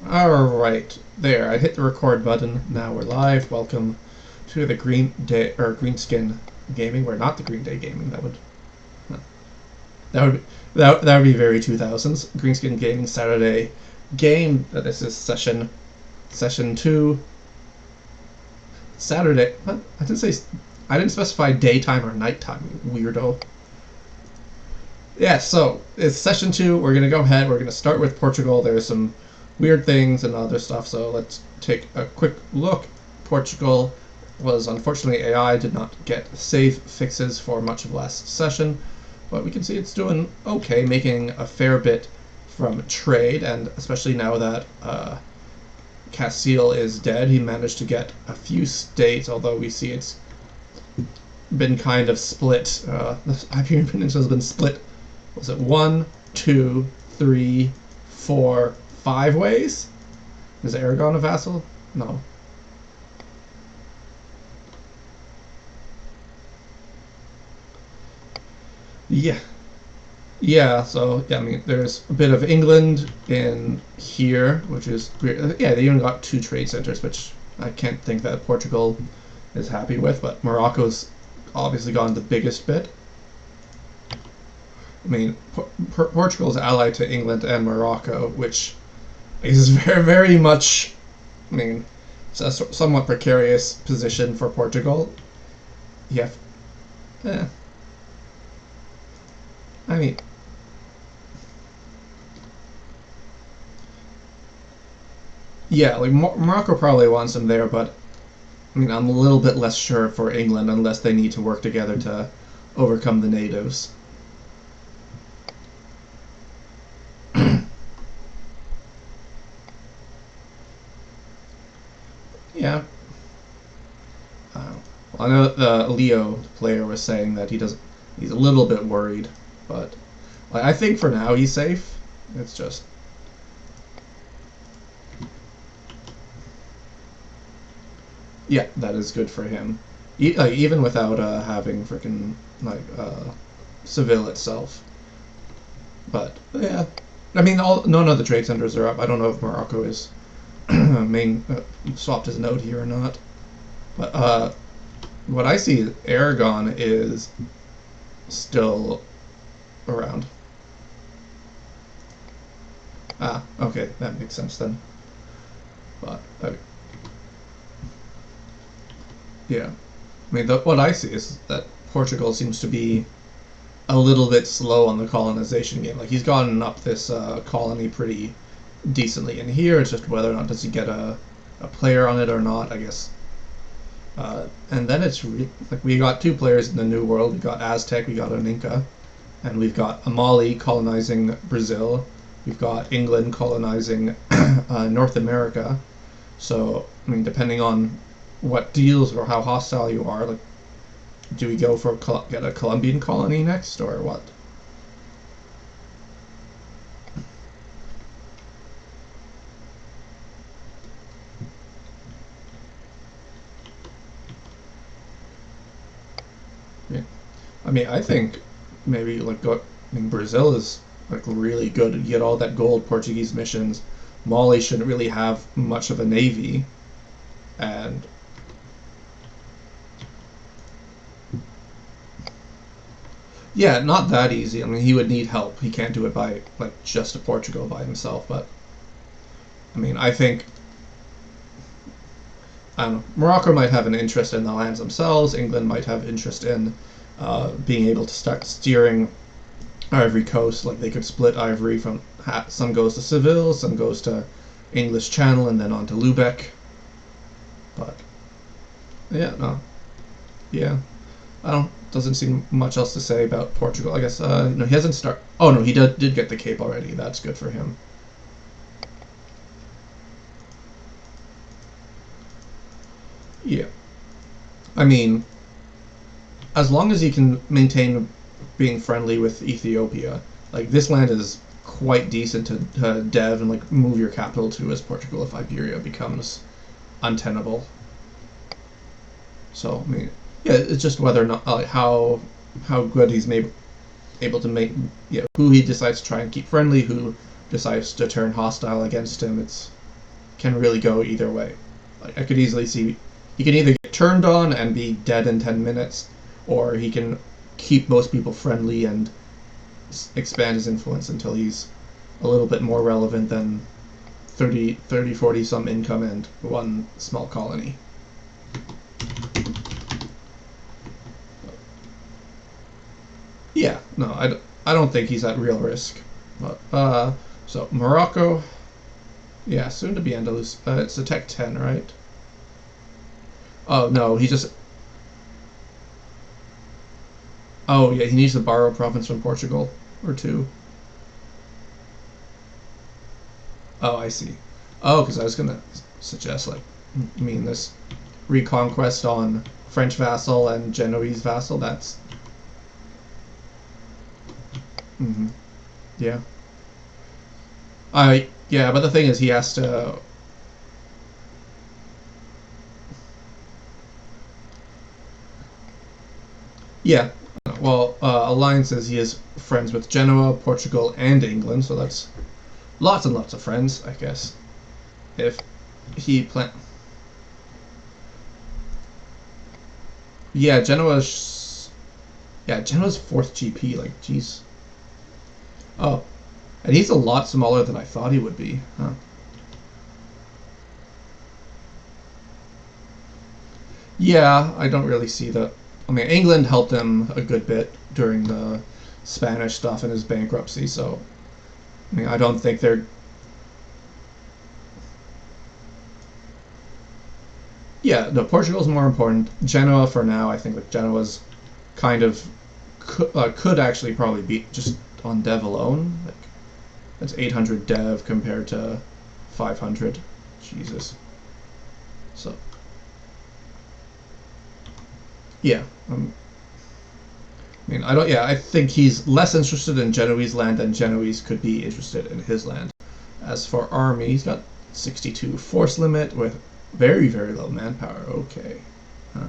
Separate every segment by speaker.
Speaker 1: Alright, there, I hit the record button. Now we're live. Welcome to the Greenskin Gaming. We're not the Green Day Gaming. That would be that would be very 2000s. Greenskin Gaming Saturday game. This is session 2. Saturday. What? I didn't specify daytime or nighttime, weirdo. Yeah, so it's session 2. We're gonna go ahead. We're gonna start with Portugal. There's some weird things and other stuff. So let's take a quick look. Portugal was unfortunately AI did not get save fixes for much of last session, but we can see it's doing okay, making a fair bit from trade, and especially now that Castile is dead, he managed to get a few states, although we see it's been kind of split. The Iberian Peninsula has been split. Was it 1, 2, 3, 4, 5 ways? Is Aragon a vassal? No. Yeah. Yeah, so, yeah, I mean, there's a bit of England in here, which is weird. Yeah, they even got 2 trade centers, which I can't think that Portugal is happy with, but Morocco's obviously gone the biggest bit. I mean, Portugal's allied to England and Morocco, which is very, very much, I mean, it's a somewhat precarious position for Portugal. Yeah. Eh. I mean, yeah, like Morocco probably wants him there, but I mean, I'm a little bit less sure for England unless they need to work together to overcome the natives. Yeah. Well, I know the Leo player was saying that he's a little bit worried, but like, I think for now he's safe. It's just yeah, that is good for him. Like, even without having freaking like Seville itself. But yeah, I mean, none of the trade centers are up. I don't know if Morocco is main swapped his node here or not. But what I see, Aragon is still around. Ah, okay, that makes sense then. But yeah, I mean, what I see is that Portugal seems to be a little bit slow on the colonization game. Like, he's gotten up this colony pretty decently in here. It's just whether or not does he get a player on it or not, I guess. And then it's like we got 2 players in the New World. We got Aztec, we got an Inca, and we've got Amali colonizing Brazil. We've got England colonizing North America. So, I mean, depending on what deals or how hostile you are, like, do we go for get a Colombian colony next or what? Yeah. I mean, I think maybe like I mean, Brazil is like really good. You get all that gold Portuguese missions. Mali shouldn't really have much of a navy, and yeah, not that easy. I mean, he would need help. He can't do it by like just a Portugal by himself. But I mean, I think I don't know. Morocco might have an interest in the lands themselves. England might have interest in being able to start steering Ivory Coast. Like they could split Ivory from some goes to Seville, some goes to English Channel, and then on to Lubeck. But yeah, no, yeah, I don't. Doesn't seem much else to say about Portugal. I guess no, he hasn't start. Oh no, he did get the Cape already. That's good for him. Yeah, I mean, as long as he can maintain being friendly with Ethiopia, like this land is quite decent to dev and like move your capital to as Portugal if Iberia becomes untenable. So I mean, yeah, it's just whether or not how good he's able to make who he decides to try and keep friendly, who decides to turn hostile against him. It's can really go either way. Like I could easily see he can either get turned on and be dead in 10 minutes, or he can keep most people friendly and expand his influence until he's a little bit more relevant than 40 some income and one small colony. Yeah, no, I don't think he's at real risk. But, so Morocco, yeah, soon to be Andalus. It's a Tech 10, right? Oh no, he just. Oh yeah, he needs to borrow a province from Portugal or two. Oh, I see. Oh, because I was gonna suggest like, I mean, this reconquest on French vassal and Genoese vassal. That's. Mm-hmm. Yeah. Yeah, but the thing is, he has to. Yeah. Well, alliances. He is friends with Genoa, Portugal, and England, so that's lots and lots of friends, I guess. If he plan. Yeah, Genoa's. Yeah, Genoa's fourth GP. Like, jeez. Oh, and he's a lot smaller than I thought he would be. Huh. Yeah, I don't really see that. I mean, England helped him a good bit during the Spanish stuff and his bankruptcy, so I mean, I don't think they're. Yeah, no, Portugal's more important. Genoa for now, I think like Genoa's kind of could actually probably beat just on dev alone. Like that's 800 dev compared to 500. Jesus. So yeah, I mean, I don't. Yeah, I think he's less interested in Genoese land than Genoese could be interested in his land. As for army, he's got 62 force limit with very very low manpower. Okay. Huh.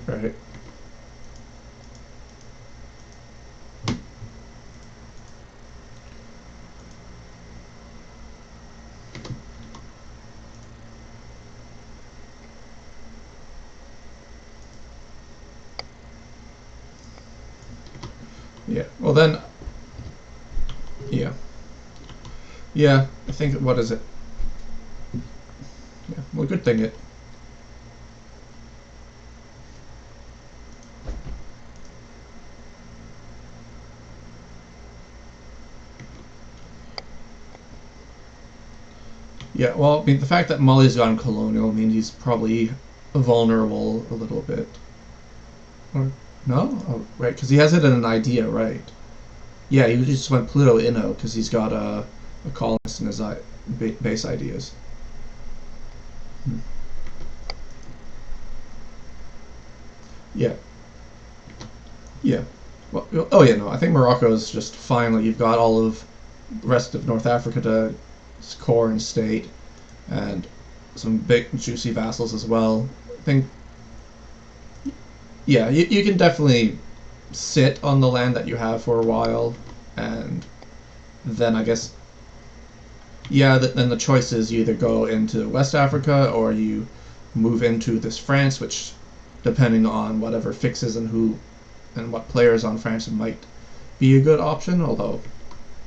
Speaker 1: Right. Yeah. Well then. Yeah. Yeah. I think what is it? Yeah. Well, good thing it. Yeah. Well, I mean, the fact that Mali's gone colonial means he's probably vulnerable a little bit. Or no? Oh, right. Because he has it in an idea, right? Yeah. He just went Pluto Inno because he's got a colonist in his base ideas. Hmm. Yeah. Yeah. Well, oh yeah, no. I think Morocco is just fine. Like you've got all of the rest of North Africa to core and state, and some big juicy vassals as well. I think yeah, you can definitely sit on the land that you have for a while, and then I guess yeah, then the choice is you either go into West Africa or you move into this France, which depending on whatever fixes and who and what players on France might be a good option. Although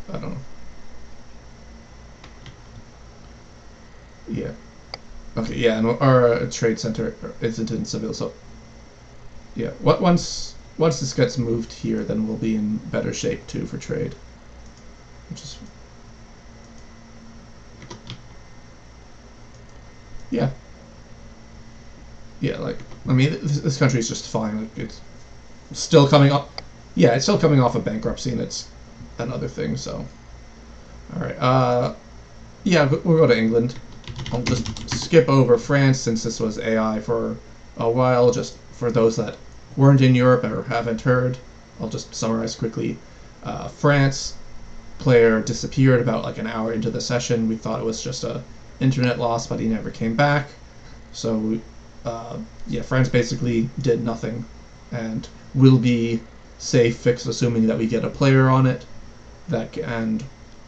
Speaker 1: I don't know. Yeah. Okay. Yeah, and our trade center isn't in Seville, so yeah. What once this gets moved here, then we'll be in better shape too for trade, which is yeah, yeah. Like I mean, this country is just fine. Like it's still coming up. Yeah, it's still coming off of bankruptcy, and it's another thing. So all right. Yeah, we'll go to England. I'll just skip over France since this was AI for a while. Just for those that weren't in Europe or haven't heard, I'll just summarize quickly. France player disappeared about like an hour into the session. We thought it was just a internet loss, but he never came back. So yeah, France basically did nothing, and will be safe fix, assuming that we get a player on it, and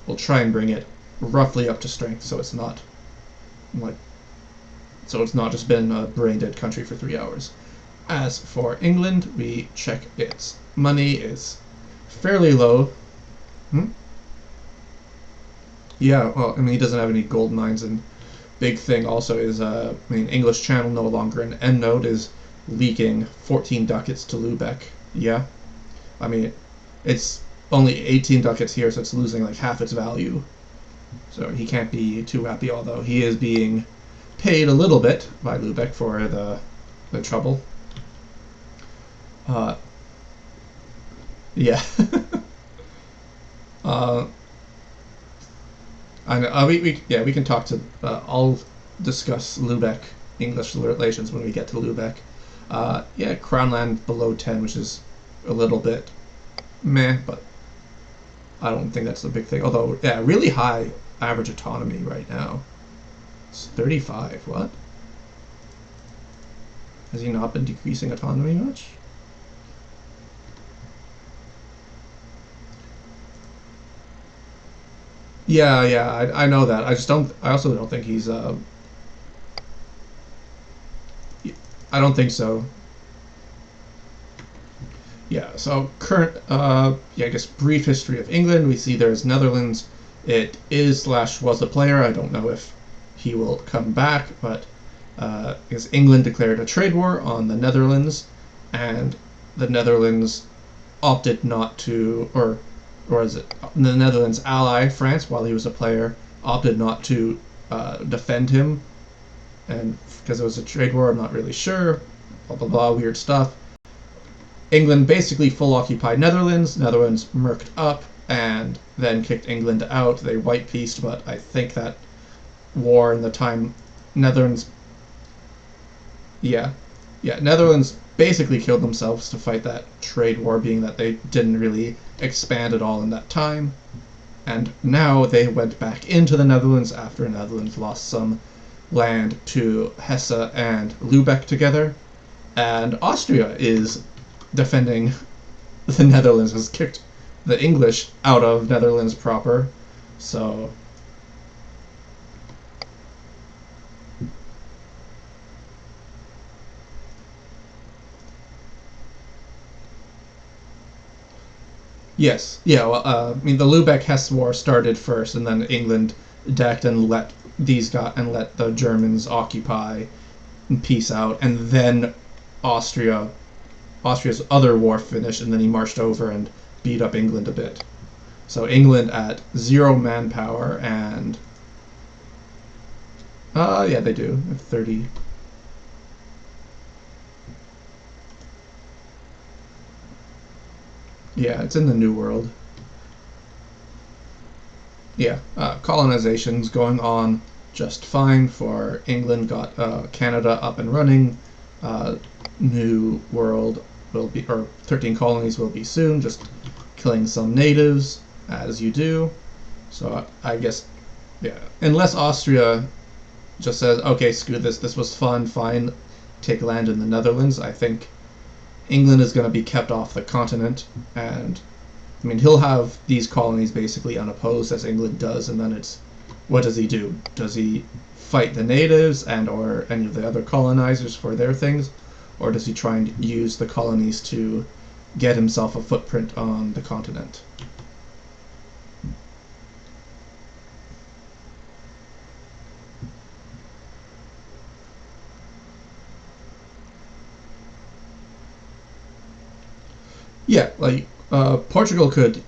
Speaker 1: we'll try and bring it roughly up to strength, so it's not like just been a brain dead country for 3 hours. As for England, we check its money is fairly low. Yeah, well, I mean, he doesn't have any gold mines, and big thing also is, English Channel no longer an end node, is leaking 14 ducats to Lubeck. Yeah, I mean, it's only 18 ducats here, so it's losing like half its value. So he can't be too happy, although he is being paid a little bit by Lubeck for the trouble. Yeah. I know. We can talk to. I'll discuss Lubeck English relations when we get to Lubeck. Yeah, Crown land below 10, which is a little bit meh, but I don't think that's the big thing. Although, yeah, really high average autonomy right now. It's 35. What? Has he not been decreasing autonomy much? Yeah, I know that. I also don't think he's. I don't think so. Yeah, so current, I guess brief history of England. We see there's Netherlands. It is / was a player. I don't know if he will come back, but because England declared a trade war on the Netherlands, and the Netherlands opted not to, or is it the Netherlands' ally France, while he was a player, opted not to defend him, and because it was a trade war, I'm not really sure. Blah blah blah, weird stuff. England basically full occupied Netherlands. Netherlands murked up and then kicked England out. They white peaced, but I think that war in the time Netherlands, yeah, Netherlands basically killed themselves to fight that trade war, being that they didn't really expand at all in that time. And now they went back into the Netherlands after Netherlands lost some land to Hesse and Lubeck together. And Austria is defending the Netherlands, has kicked the English out of Netherlands proper. So yes, yeah. Well, the Lubeck-Hesse War started first, and then England decked and let the Germans occupy and peace out, and then Austria's other war finished, and then he marched over and beat up England a bit. So England at 0 manpower, and yeah, they do 30. Yeah, it's in the New World. Yeah, colonization's going on just fine for England. Got Canada up and running. New World will be, or 13 colonies will be soon. Just killing some natives, as you do. So I guess, yeah, unless Austria just says, okay, screw this. This was fun. Fine, take land in the Netherlands. I think England is going to be kept off the continent, and he'll have these colonies basically unopposed as England does, and then it's, what does he do? Does he fight the natives and or any of the other colonizers for their things, or does he try and use the colonies to get himself a footprint on the continent? Yeah, like Portugal could.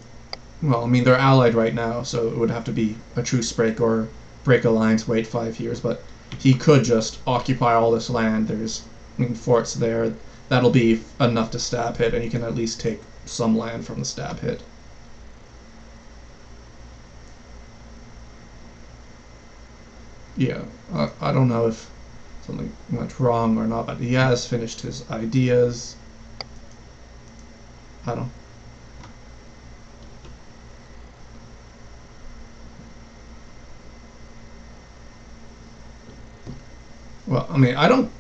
Speaker 1: Well, they're allied right now, so it would have to be a truce break or break alliance, wait 5 years. But he could just occupy all this land. There's forts there. That'll be enough to stab hit, and you can at least take some land from the stab hit. Yeah, I don't know if something went wrong or not, but he has finished his ideas. I don't. Well, I don't.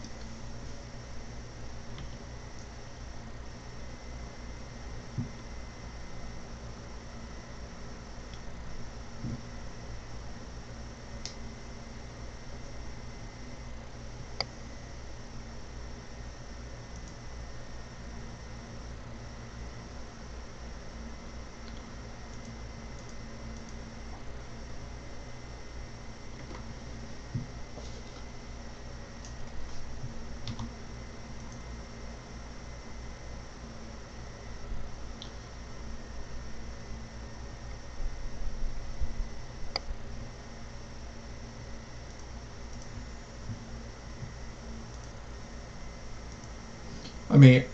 Speaker 1: mean,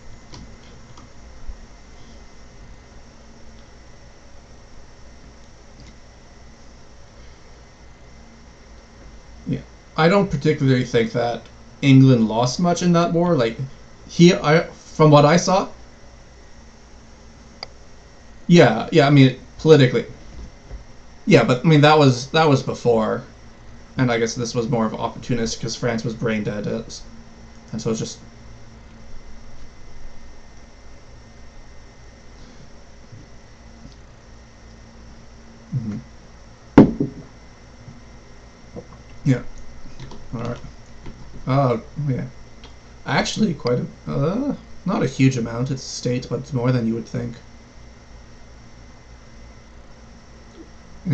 Speaker 1: yeah, I don't particularly think that England lost much in that war. Like, from what I saw, yeah, yeah. I mean, politically, yeah, but I mean that was before, and I guess this was more of an opportunist because France was brain dead, and so it's just mhm. Yeah. All right. Yeah. Actually, quite a not a huge amount. It's state, but it's more than you would think.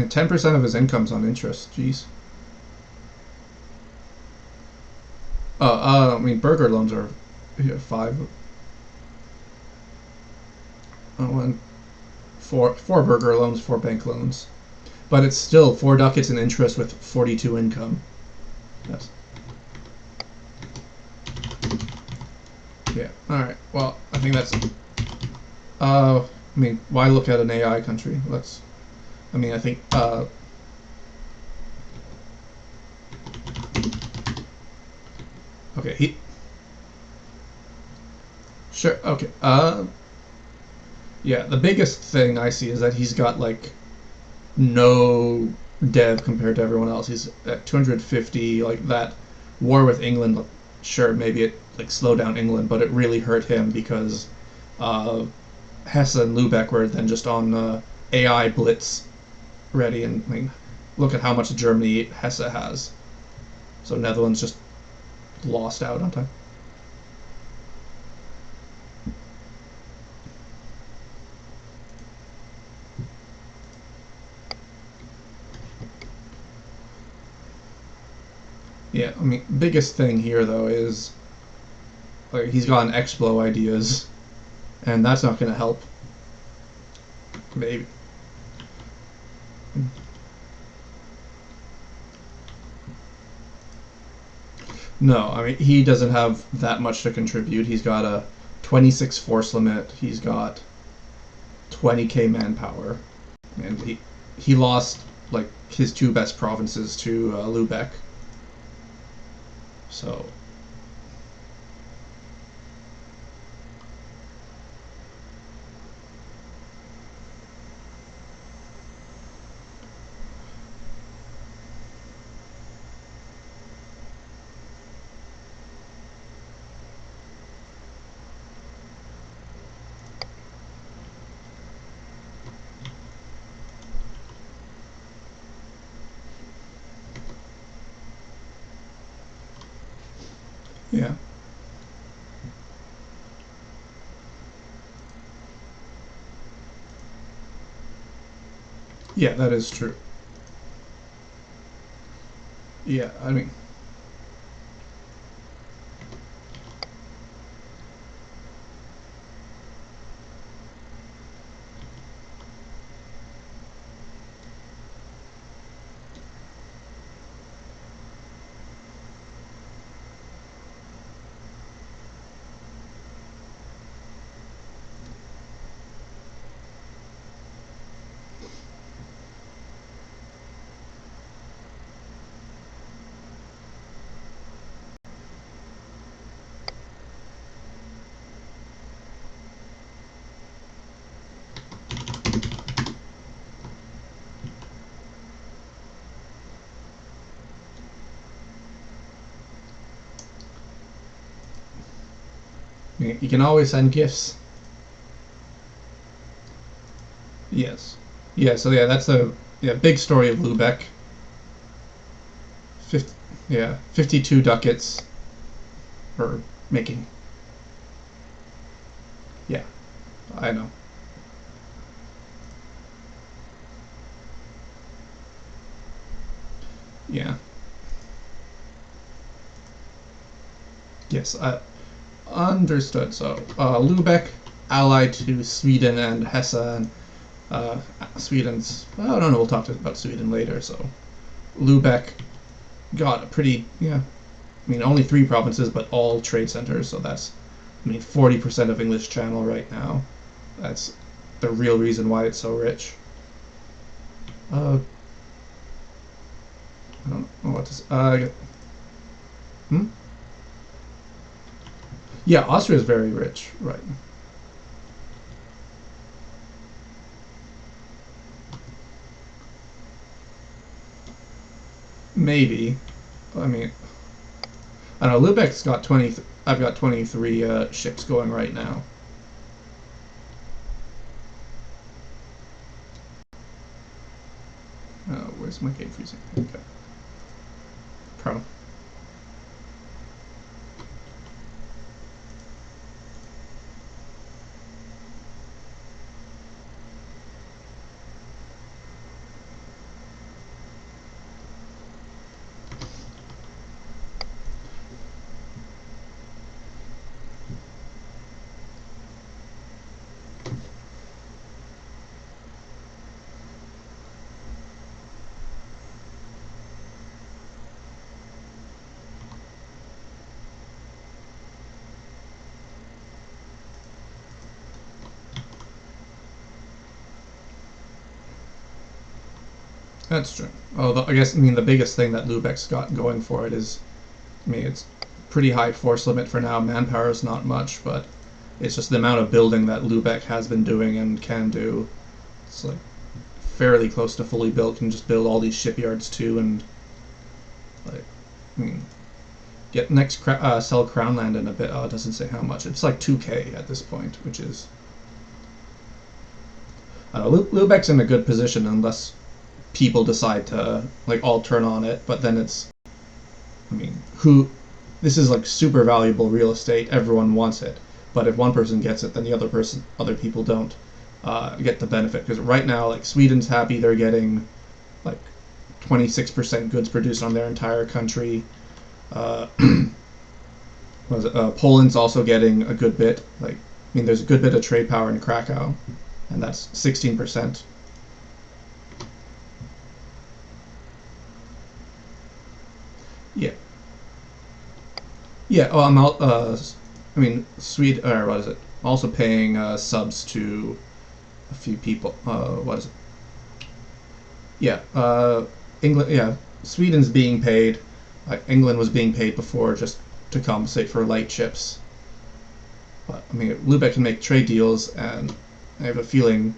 Speaker 1: 10% of his income's on interest. Jeez. I mean, burger loans are five. One, four burger loans, four bank loans, but it's still 4 ducats in interest with 42 income. Yes. Yeah. All right. Well, I think that's. I mean, why look at an AI country? Let's. I mean, I think. Okay. Sure. Okay. Yeah. The biggest thing I see is that he's got like no dev compared to everyone else. He's at 250. Like that war with England. Sure, maybe it like slowed down England, but it really hurt him because uh, Hesse and Lubeck were then just on AI blitz ready, and I mean, look at how much Germany Hesse has. So Netherlands just lost out on time. Yeah, I mean, biggest thing here though is like he's got an Explo ideas, and that's not going to help. Maybe. No, I mean he doesn't have that much to contribute. He's got a 26 force limit. He's got 20k manpower, and he lost like his two best provinces to Lubeck. So yeah, yeah, that is true. Yeah, I mean, you can always send gifts. Yes. Yeah. So yeah, that's a yeah big story of Lubeck. 50, yeah, 52 ducats for making. Yeah, I know. Yeah. Yes, I understood. So Lubeck allied to Sweden and Hesse, and Sweden's. I don't know. We'll talk about Sweden later. So Lubeck got a pretty yeah. I mean, only 3 provinces, but all trade centers. So that's I mean, 40% of English Channel right now. That's the real reason why it's so rich. I don't know what to say. Hmm? Yeah, Austria is very rich, right? Maybe. I mean, I don't know. Lubeck's got 20. I've got 23 ships going right now. Where's my game freezing? Okay. Pro. That's true. Although I mean the biggest thing that Lubeck's got going for it is, I mean it's pretty high force limit for now. Manpower is not much, but it's just the amount of building that Lubeck has been doing and can do. It's like fairly close to fully built. Can just build all these shipyards too, and like, I mean, get next sell Crown Land in a bit. Oh, it doesn't say how much. It's like 2K at this point, which is. Lubeck's in a good position unless people decide to like all turn on it, but then it's, I mean, who, this is like super valuable real estate, everyone wants it, but if one person gets it, then other people don't get the benefit, because right now like Sweden's happy, they're getting like 26% goods produced on their entire country. Poland's also getting a good bit, like, I mean there's a good bit of trade power in Krakow, and that's 16%. Yeah. Yeah. Oh, I'm out. I mean, Sweden. Or what is it? Also paying subs to a few people. What is it? Yeah. England. Yeah. Sweden's being paid. England was being paid before just to compensate for light ships. But I mean, Lubeck can make trade deals, and I have a feeling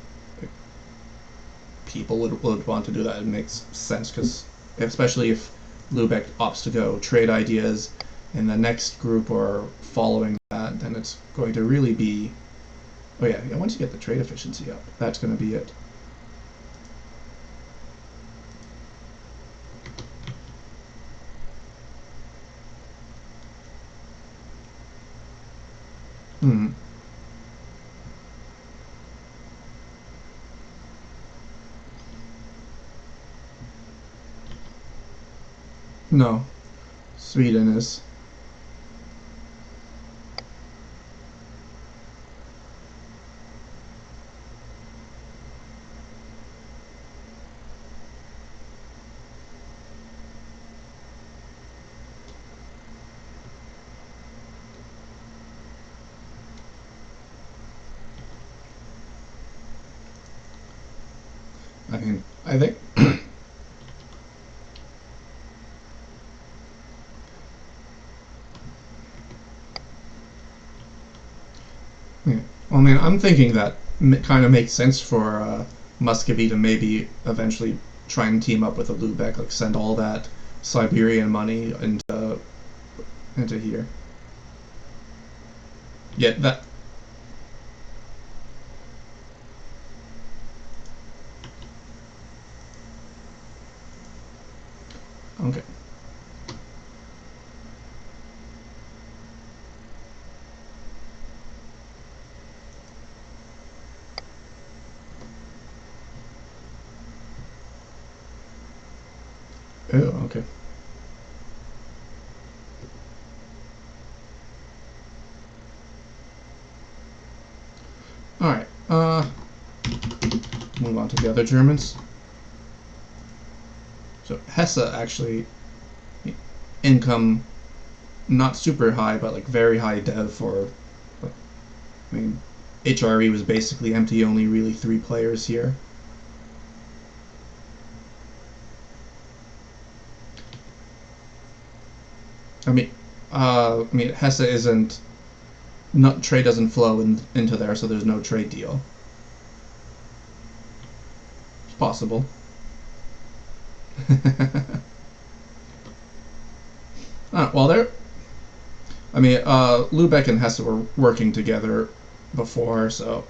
Speaker 1: people would want to do that. It makes sense because, especially if Lubeck opts to go trade ideas in the next group or following that, then it's going to really be. Oh yeah, once you get the trade efficiency up, that's going to be it. Hmm. No, Sweden is. I mean, I think. Yeah. Well, I mean, I'm thinking that kind of makes sense for Muscovy to maybe eventually try and team up with a Lubeck, like send all that Siberian money into here. Yeah, that. Okay. Oh, okay. All right. Move on to the other Germans. So Hesse actually, income not super high, but like very high dev for I mean, HRE was basically empty, only really 3 players here. I mean, Hesse isn't. Not trade doesn't flow into there, so there's no trade deal. It's possible. Well, they're. I mean, Lubeck and Hesse were working together before, so.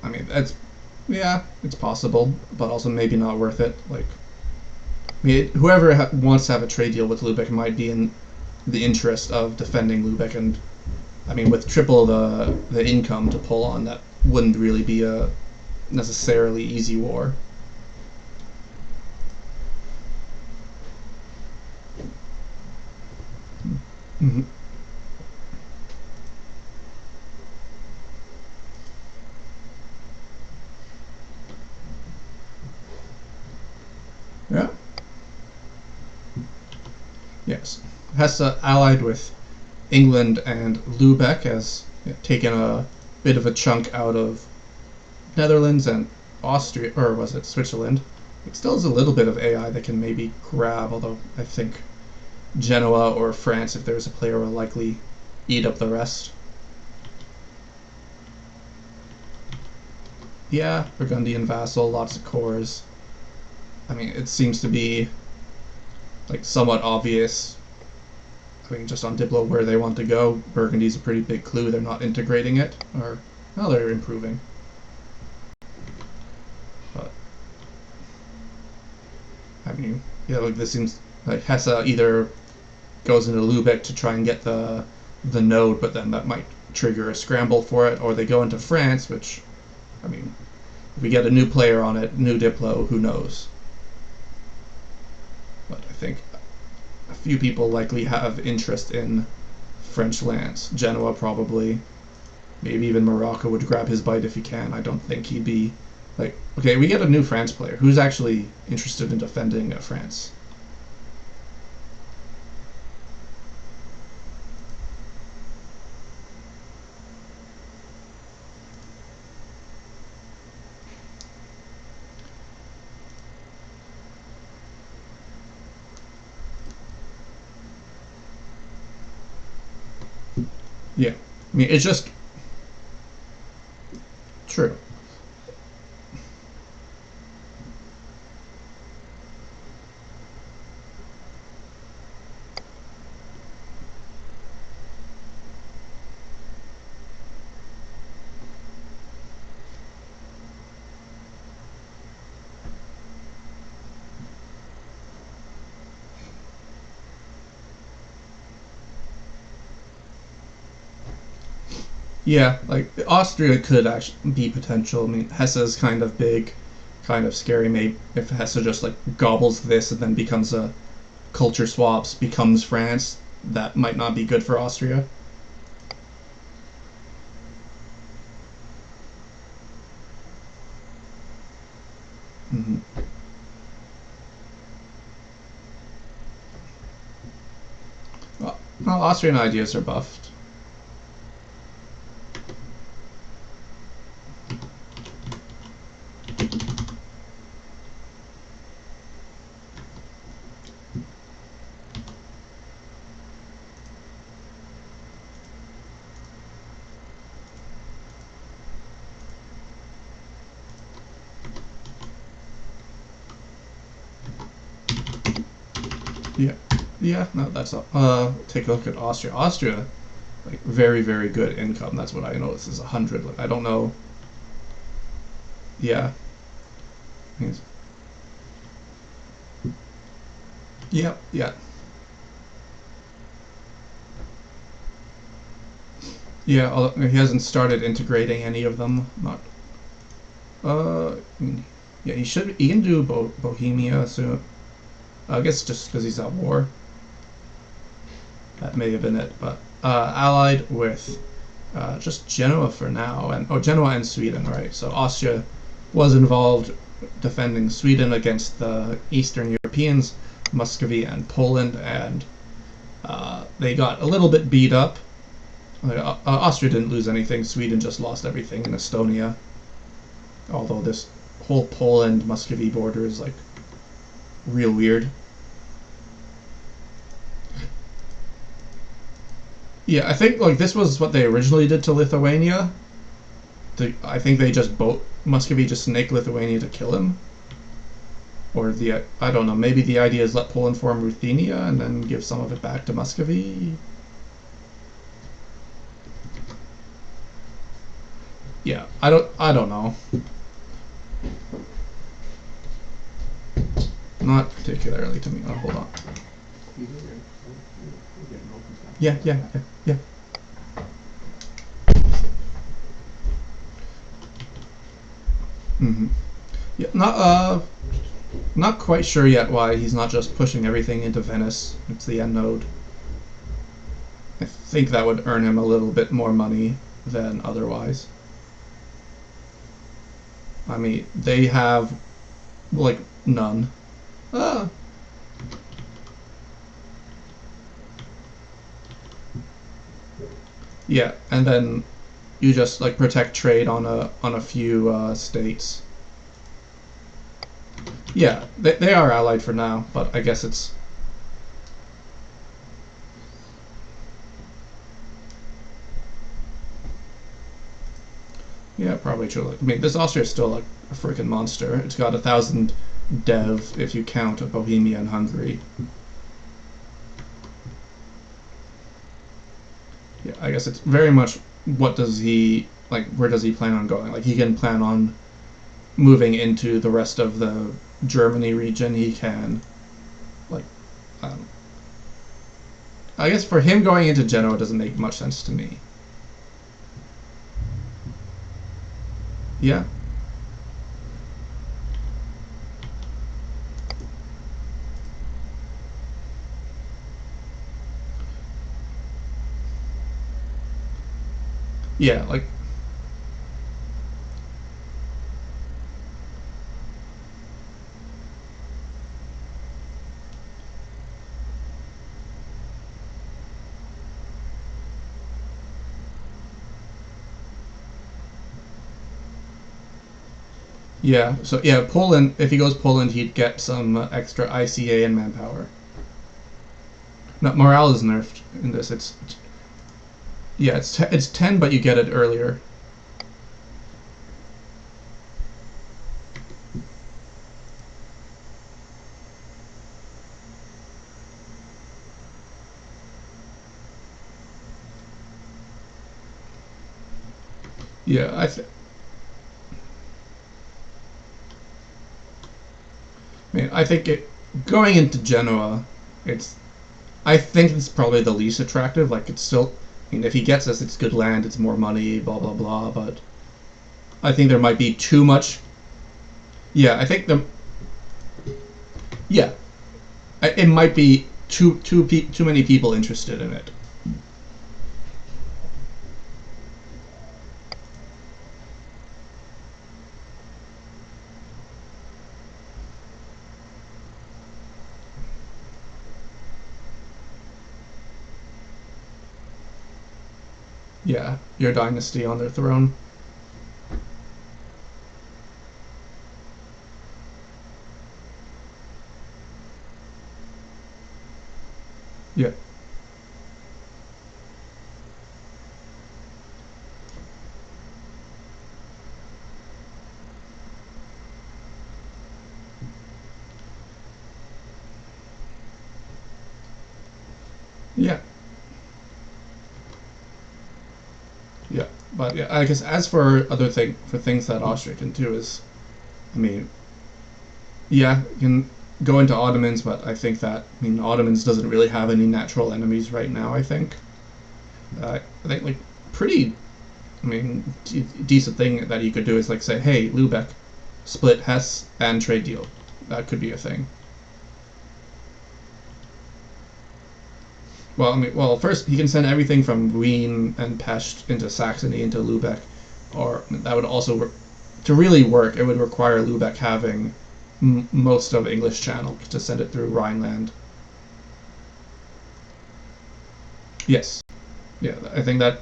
Speaker 1: I mean, it's possible, but also maybe not worth it. Like, I mean, whoever wants to have a trade deal with Lubeck might be in the interest of defending Lubeck, and I mean, with triple the income to pull on, that wouldn't really be a necessarily easy war. Mm-hmm. Yeah. Yes. Hesse allied with England and Lubeck has taken a bit of a chunk out of Netherlands and Austria, or was it Switzerland? It still has a little bit of AI that can maybe grab, although I think Genoa or France, if there's a player, will likely eat up the rest. Yeah, Burgundian vassal, lots of cores. I mean, it seems to be like somewhat obvious. I mean, just on Diplo where they want to go. Burgundy's a pretty big clue. They're not integrating it, or well, they're improving. But I mean, yeah, like this seems like Hesse either goes into Lubeck to try and get the node, but then that might trigger a scramble for it, or they go into France, which, I mean, if we get a new player on it, new Diplo, who knows? But I think a few people likely have interest in French lands. Genoa probably. Maybe even Morocco would grab his bite if he can. I don't think he'd be like, okay, we get a new France player. Who's actually interested in defending France? Yeah. I mean, it's just true. Yeah, like Austria could actually be potential. I mean, Hesse's kind of big, kind of scary. Maybe if Hesse just like gobbles this and then becomes a culture swaps, becomes France, that might not be good for Austria. Mm-hmm. Well, Austrian ideas are buffed. Yeah, yeah. No, that's all. Take a look at Austria. Austria, like very, very good income. That's what I noticed is 100. Like I don't know. Yeah. Yeah, yeah, yeah. Although he hasn't started integrating any of them. Not. I mean, yeah, he should. He can do Bohemia soon. I guess just because he's at war. That may have been it. But allied with just Genoa for now, and Genoa and Sweden, right? So Austria was involved defending Sweden against the Eastern Europeans, Muscovy and Poland, and they got a little bit beat up. Austria didn't lose anything. Sweden just lost everything in Estonia. Although this whole Poland-Muscovy border is like real weird. Yeah, I think like this was what they originally did to Lithuania. I think they just Muscovy just snaked Lithuania to kill him. Or I don't know, maybe the idea is let Poland form Ruthenia and then give some of it back to Muscovy. Yeah, I don't know. Not particularly to me. Oh, hold on. Yeah. Mm-hmm. Yeah, not quite sure yet why he's not just pushing everything into Venice. It's the end node. I think that would earn him a little bit more money than otherwise. I mean, they have like none. Yeah, and then you just like protect trade on a few states. Yeah, they are allied for now, but I guess it's yeah, probably true. I mean, this Austria is still like a freaking monster. It's got 1,000 dev if you count Bohemia and Hungary. Yeah, I guess it's very much what does he like? Where does he plan on going? Like he can plan on moving into the rest of the Germany region. He can like I guess for him going into Genoa doesn't make much sense to me. Yeah. Yeah, like yeah, so yeah, Poland. If he goes Poland, he'd get some extra ICA and manpower. No, morale is nerfed in this. It's yeah, it's 10, but you get it earlier. Yeah, I think going into Genoa, it's I think it's probably the least attractive. Like it's still, I mean, if he gets this, it's good land, it's more money, blah blah blah. But I think there might be too much. Yeah, I think yeah, it might be too many people interested in it. Yeah, your dynasty on their throne. Yeah. Yeah. Yeah. But yeah, I guess as for things that Austria can do is, I mean, yeah, you can go into Ottomans, but I think that Ottomans doesn't really have any natural enemies right now. I think like pretty, decent thing that you could do is like say, hey, Lubeck, split Hesse and trade deal. That could be a thing. Well, first he can send everything from Wien and Pest into Saxony into Lubeck, or that would also to really work. It would require Lubeck having most of English Channel to send it through Rhineland. Yes. Yeah, I think that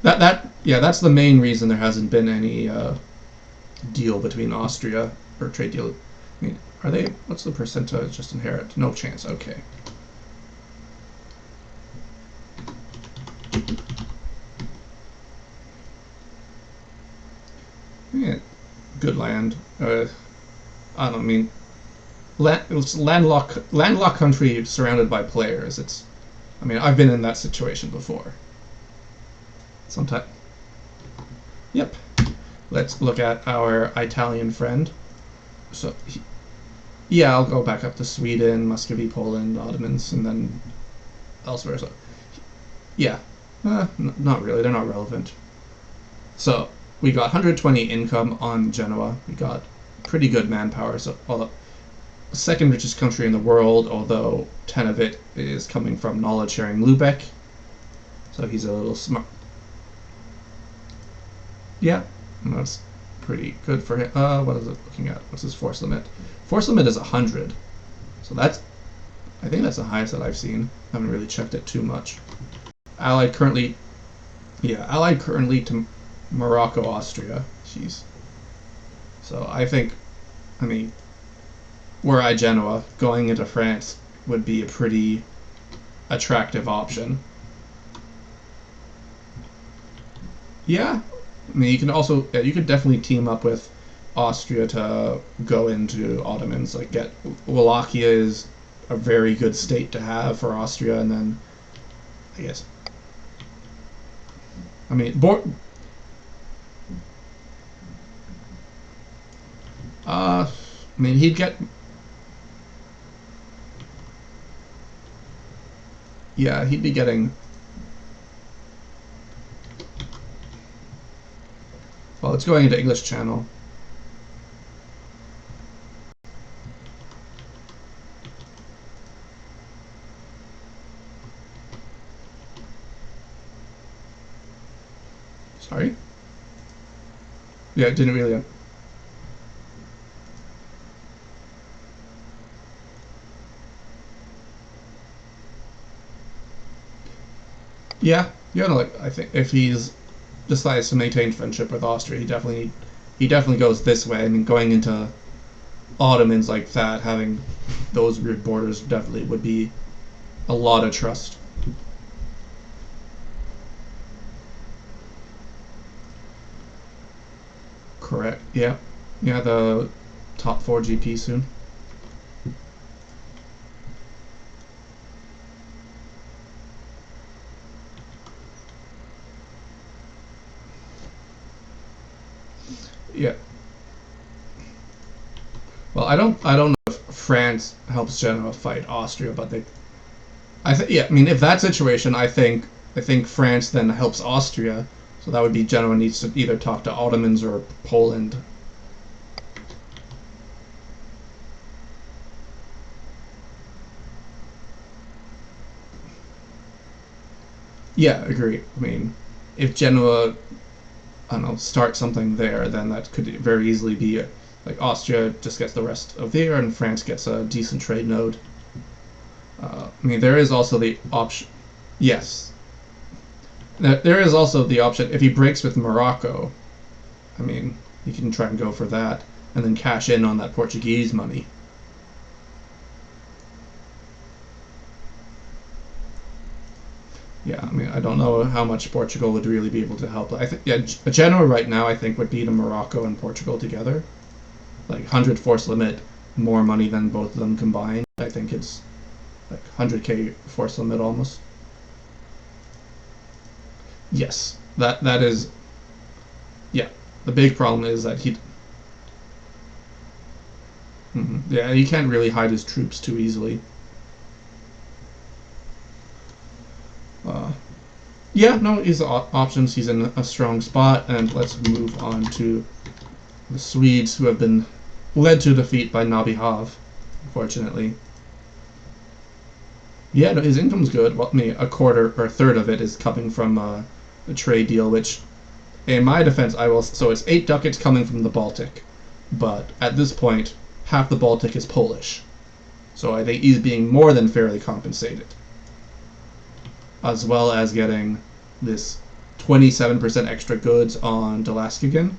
Speaker 1: that's the main reason there hasn't been any deal between Austria or trade deal. I mean, are they? What's the percentage just inherit? No chance. Okay. Yeah, good land. I don't mean it's landlocked country surrounded by players. It's. I mean, I've been in that situation before. Sometimes. Yep. Let's look at our Italian friend. So, yeah, I'll go back up to Sweden, Muscovy, Poland, Ottomans, and then elsewhere. So, yeah, not really. They're not relevant. So we got 120 income on Genoa. We got pretty good manpower. So, although second richest country in the world, although 10 of it is coming from knowledge sharing Lubeck. So he's a little smart. Yeah, that's pretty good for him. What is it looking at? What's his force limit? Force limit is 100. So that's, I think that's the highest that I've seen. I haven't really checked it too much. Allied currently to Morocco, Austria. Jeez. So I think, I mean, were I Genoa, going into France would be a pretty attractive option. Yeah, I mean, you can also, yeah, you could definitely team up with Austria to go into Ottomans. Like, get Wallachia is a very good state to have for Austria, and then I guess, I mean, I mean, he'd get, yeah, he'd be getting. Well, it's going into English Channel. Sorry. Yeah, it didn't really. Yeah, yeah. No, like I think if he's decides to maintain friendship with Austria, he definitely goes this way. I mean, going into Ottomans like that, having those weird borders definitely would be a lot of trust. Correct. Yeah. Yeah, the top 4 GP soon. Yeah. Well, I don't know if France helps Genoa fight Austria, but they I think yeah, I mean if that situation, I think France then helps Austria, so that would be Genoa needs to either talk to Ottomans or Poland. Yeah, agree. I mean, if Genoa I don't know, start something there, then that could very easily be like Austria just gets the rest of there, and France gets a decent trade node. I mean, there is also the option. Yes, there is also the option if he breaks with Morocco. I mean, he can try and go for that, and then cash in on that Portuguese money. Yeah, I mean, I don't know how much Portugal would really be able to help. I think yeah, Genoa right now I think would beat Morocco and Portugal together. Like 100 force limit, more money than both of them combined. I think it's like 100k force limit almost. Yes, that is yeah. The big problem is that yeah, he can't really hide his troops too easily. Uh, yeah, no, he's options. He's in a strong spot, and let's move on to the Swedes, who have been led to defeat by Nabihav, unfortunately. Yeah, no, his income's good. Well, I mean, a quarter or a third of it is coming from the trade deal, which, in my defense, I will. So it's 8 ducats coming from the Baltic, but at this point, half the Baltic is Polish. So I think he's being more than fairly compensated. as well as getting this 27% extra goods on Delaskigan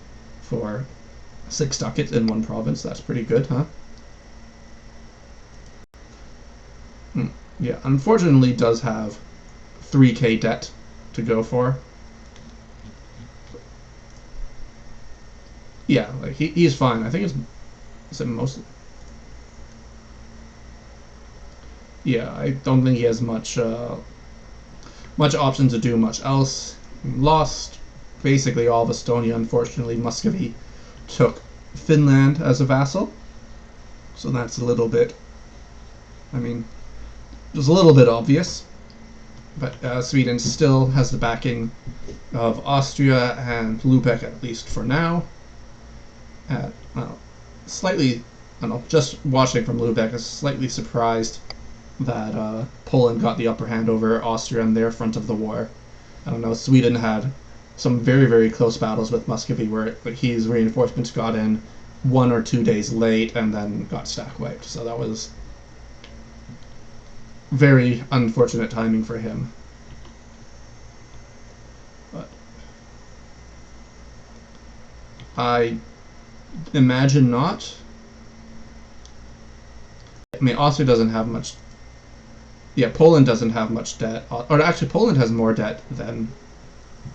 Speaker 1: for 6 ducats in one province. That's pretty good, huh? Yeah, unfortunately does have 3k debt to go for. Yeah, like he's fine. I think it's mostly. Yeah, I don't think he has much option to do much else. Lost basically all of Estonia. Unfortunately, Muscovy took Finland as a vassal, so that's a little bit. I mean, just a little bit obvious. But Sweden still has the backing of Austria and Lubeck, at least for now. Slightly, I don't know, just watching from Lubeck, is slightly surprised that Poland got the upper hand over Austria on their front of the war. I don't know, Sweden had some very, very close battles with Muscovy where his reinforcements got in 1 or 2 days late and then got stack wiped. So that was very unfortunate timing for him. But I imagine not. I mean, Austria doesn't have much. Yeah, Poland doesn't have much debt. Or actually, Poland has more debt than.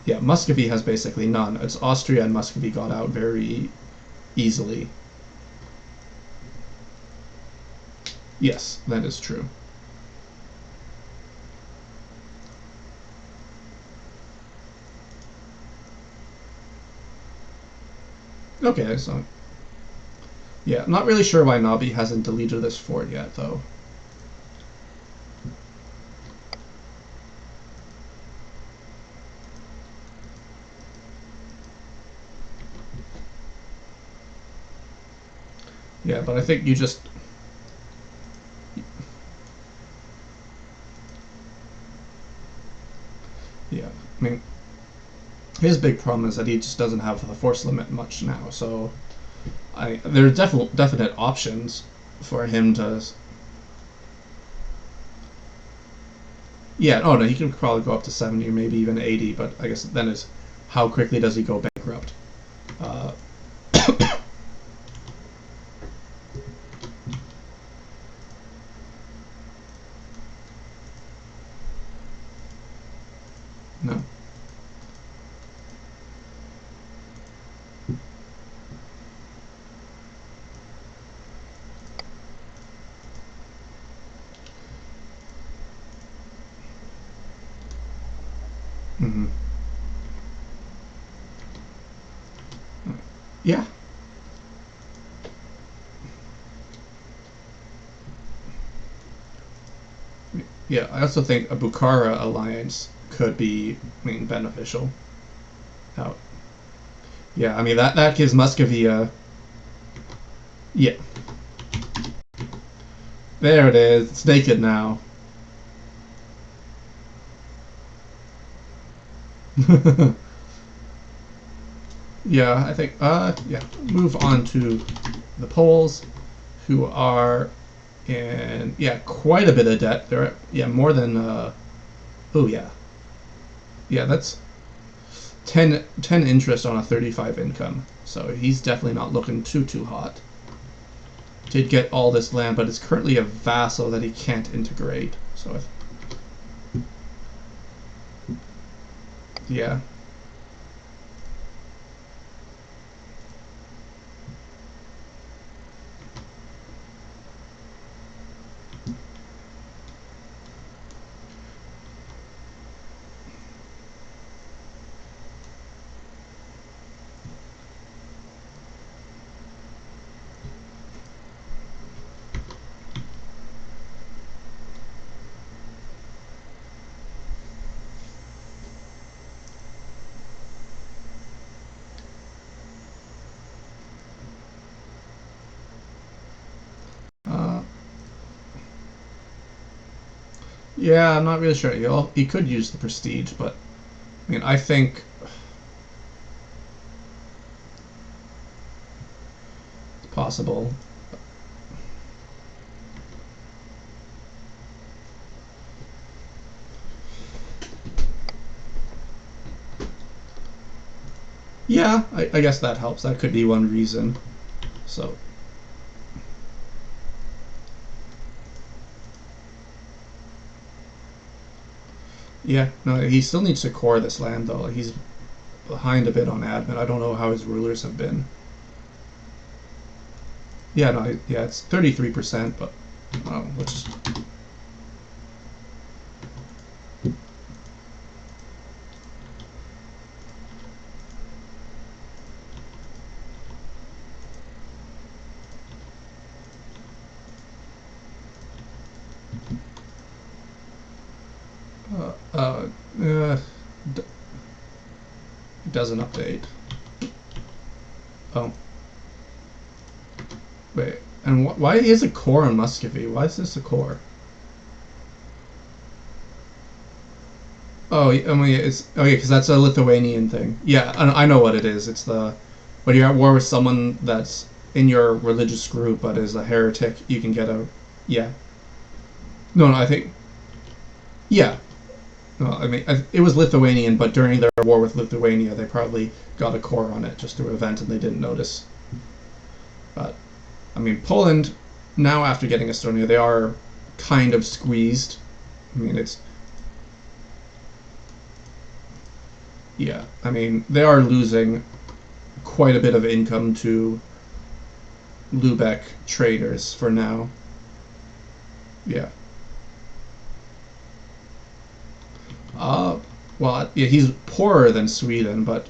Speaker 1: Yeah, Muscovy has basically none. It's Austria and Muscovy got out very easily. Yes, that is true. Okay, so yeah, not really sure why Nabi hasn't deleted this fort yet, though. Yeah, but I think you just. Yeah, I mean, his big problem is that he just doesn't have the force limit much now, so there are definite options for him to. Yeah, oh no, he can probably go up to 70 or maybe even 80, but I guess then is how quickly does he go bankrupt? Uh, no. Mm-hmm. Yeah. Yeah, I also think a Bukhara alliance could be, I mean, beneficial. How? Yeah, I mean that gives Muscovy a. Yeah, there it is. It's naked now. Yeah, I think. Yeah. Move on to the Poles, who are in quite a bit of debt. They're more than. Oh yeah, yeah. That's 10 interest on a 35 income. So he's definitely not looking too hot. Did get all this land, but it's currently a vassal that he can't integrate. So yeah. Yeah, I'm not really sure. He could use the prestige, but I mean, I think it's possible. Yeah, I guess that helps. That could be one reason. So yeah, no, he still needs to core this land though. Like, he's behind a bit on admin. I don't know how his rulers have been. Yeah, no, yeah, it's 33%, but let's just. Uh, uh, uh, d- doesn't update. Oh, wait. And why is a core on Muscovy? Why is this a core? Oh, I mean, it's okay because that's a Lithuanian thing. Yeah, I know what it is. It's the when you're at war with someone that's in your religious group but is a heretic, you can get a yeah. No, no, I think yeah. No, I mean it was Lithuanian, but during their war with Lithuania, they probably got a core on it just to event and they didn't notice. But I mean, Poland now after getting Estonia, they are kind of squeezed. I mean, it's yeah. I mean, they are losing quite a bit of income to Lubeck traders for now. Yeah. Uh, well, yeah, he's poorer than Sweden, but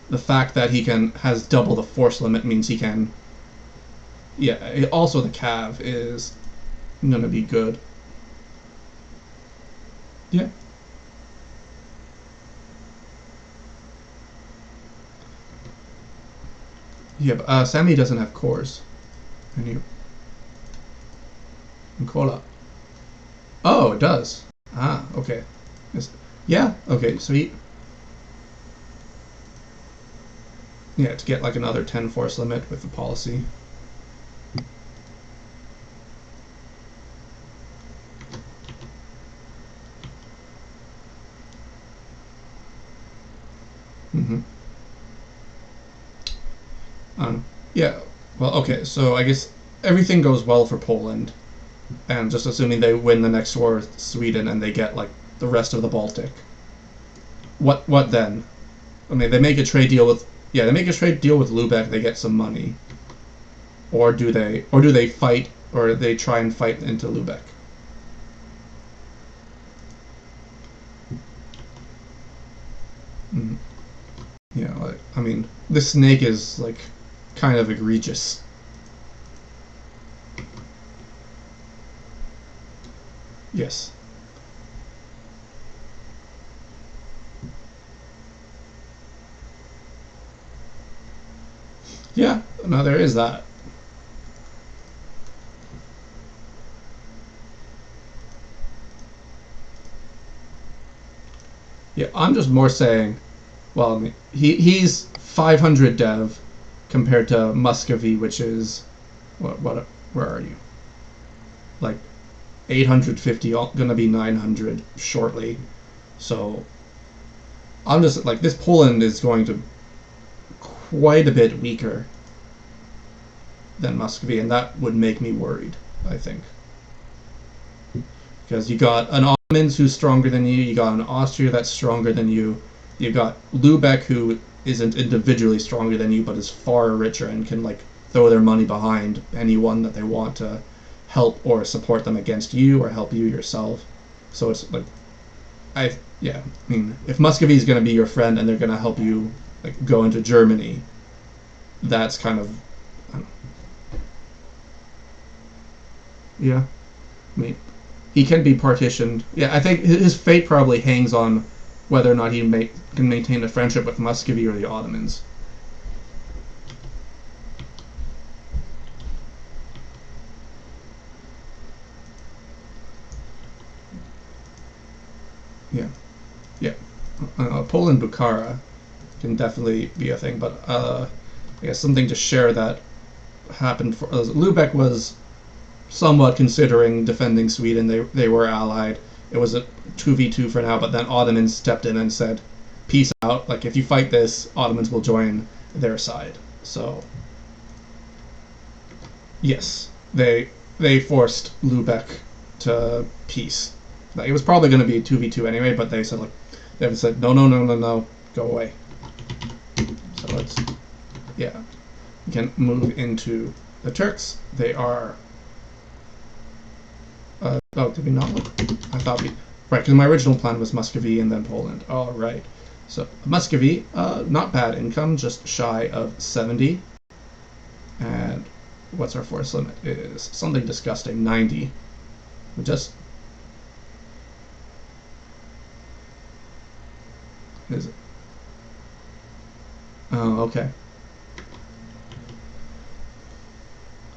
Speaker 1: the fact that he can has double the force limit means he can. Yeah. Also, the cav is gonna be good. Yeah. Yeah. But, Sammy doesn't have cores. And you, Nicola. Oh, it does. Ah, okay. Yeah. Okay. So he. Yeah, to get like another 10 force limit with the policy. Mm-hmm. Yeah. Well, okay. So I guess everything goes well for Poland, and just assuming they win the next war with Sweden and they get like the rest of the Baltic. What then? I mean, they make a trade deal with yeah, they make a trade deal with Lubeck. They get some money, or do they fight, or they try and fight into Lubeck? Mm. Yeah. Like, I mean, this snake is like kind of egregious. Yes. Yeah. No, there is that. Yeah, I'm just more saying. Well, I mean, he's 500 dev compared to Muscovy, which is what where are you? Like 850, gonna be 900 shortly. So I'm just like this Poland is going to quite a bit weaker than Muscovy, and that would make me worried. I think because you got an Ottomans who's stronger than you got an Austria that's stronger than you got Lubeck who isn't individually stronger than you, but is far richer and can like throw their money behind anyone that they want to help or support them against you or help you yourself. So it's like yeah, I mean if Muscovy is going to be your friend and they're going to help you like go into Germany, that's kind of yeah. I mean he can be partitioned. Yeah, I think his fate probably hangs on whether or not he can maintain a friendship with Muscovy or the Ottomans. Yeah, yeah. Poland Bukhara can definitely be a thing, but I guess something to share that happened for Lubeck was somewhat considering defending Sweden. They were allied. It was a 2v2 for now, but then Ottomans stepped in and said, peace out. Like, if you fight this, Ottomans will join their side. So, yes, they forced Lubeck to peace. Like, it was probably going to be a 2v2 anyway, but they said, like, they said, no, no, no, no, no, go away. So let's, yeah, we can move into the Turks. They are, oh, did we not look? I thought we, right, because my original plan was Muscovy and then Poland. All right. So Muscovy, not bad income, just shy of 70. And what's our force limit? It is something disgusting, 90. We just, is it? Oh, okay.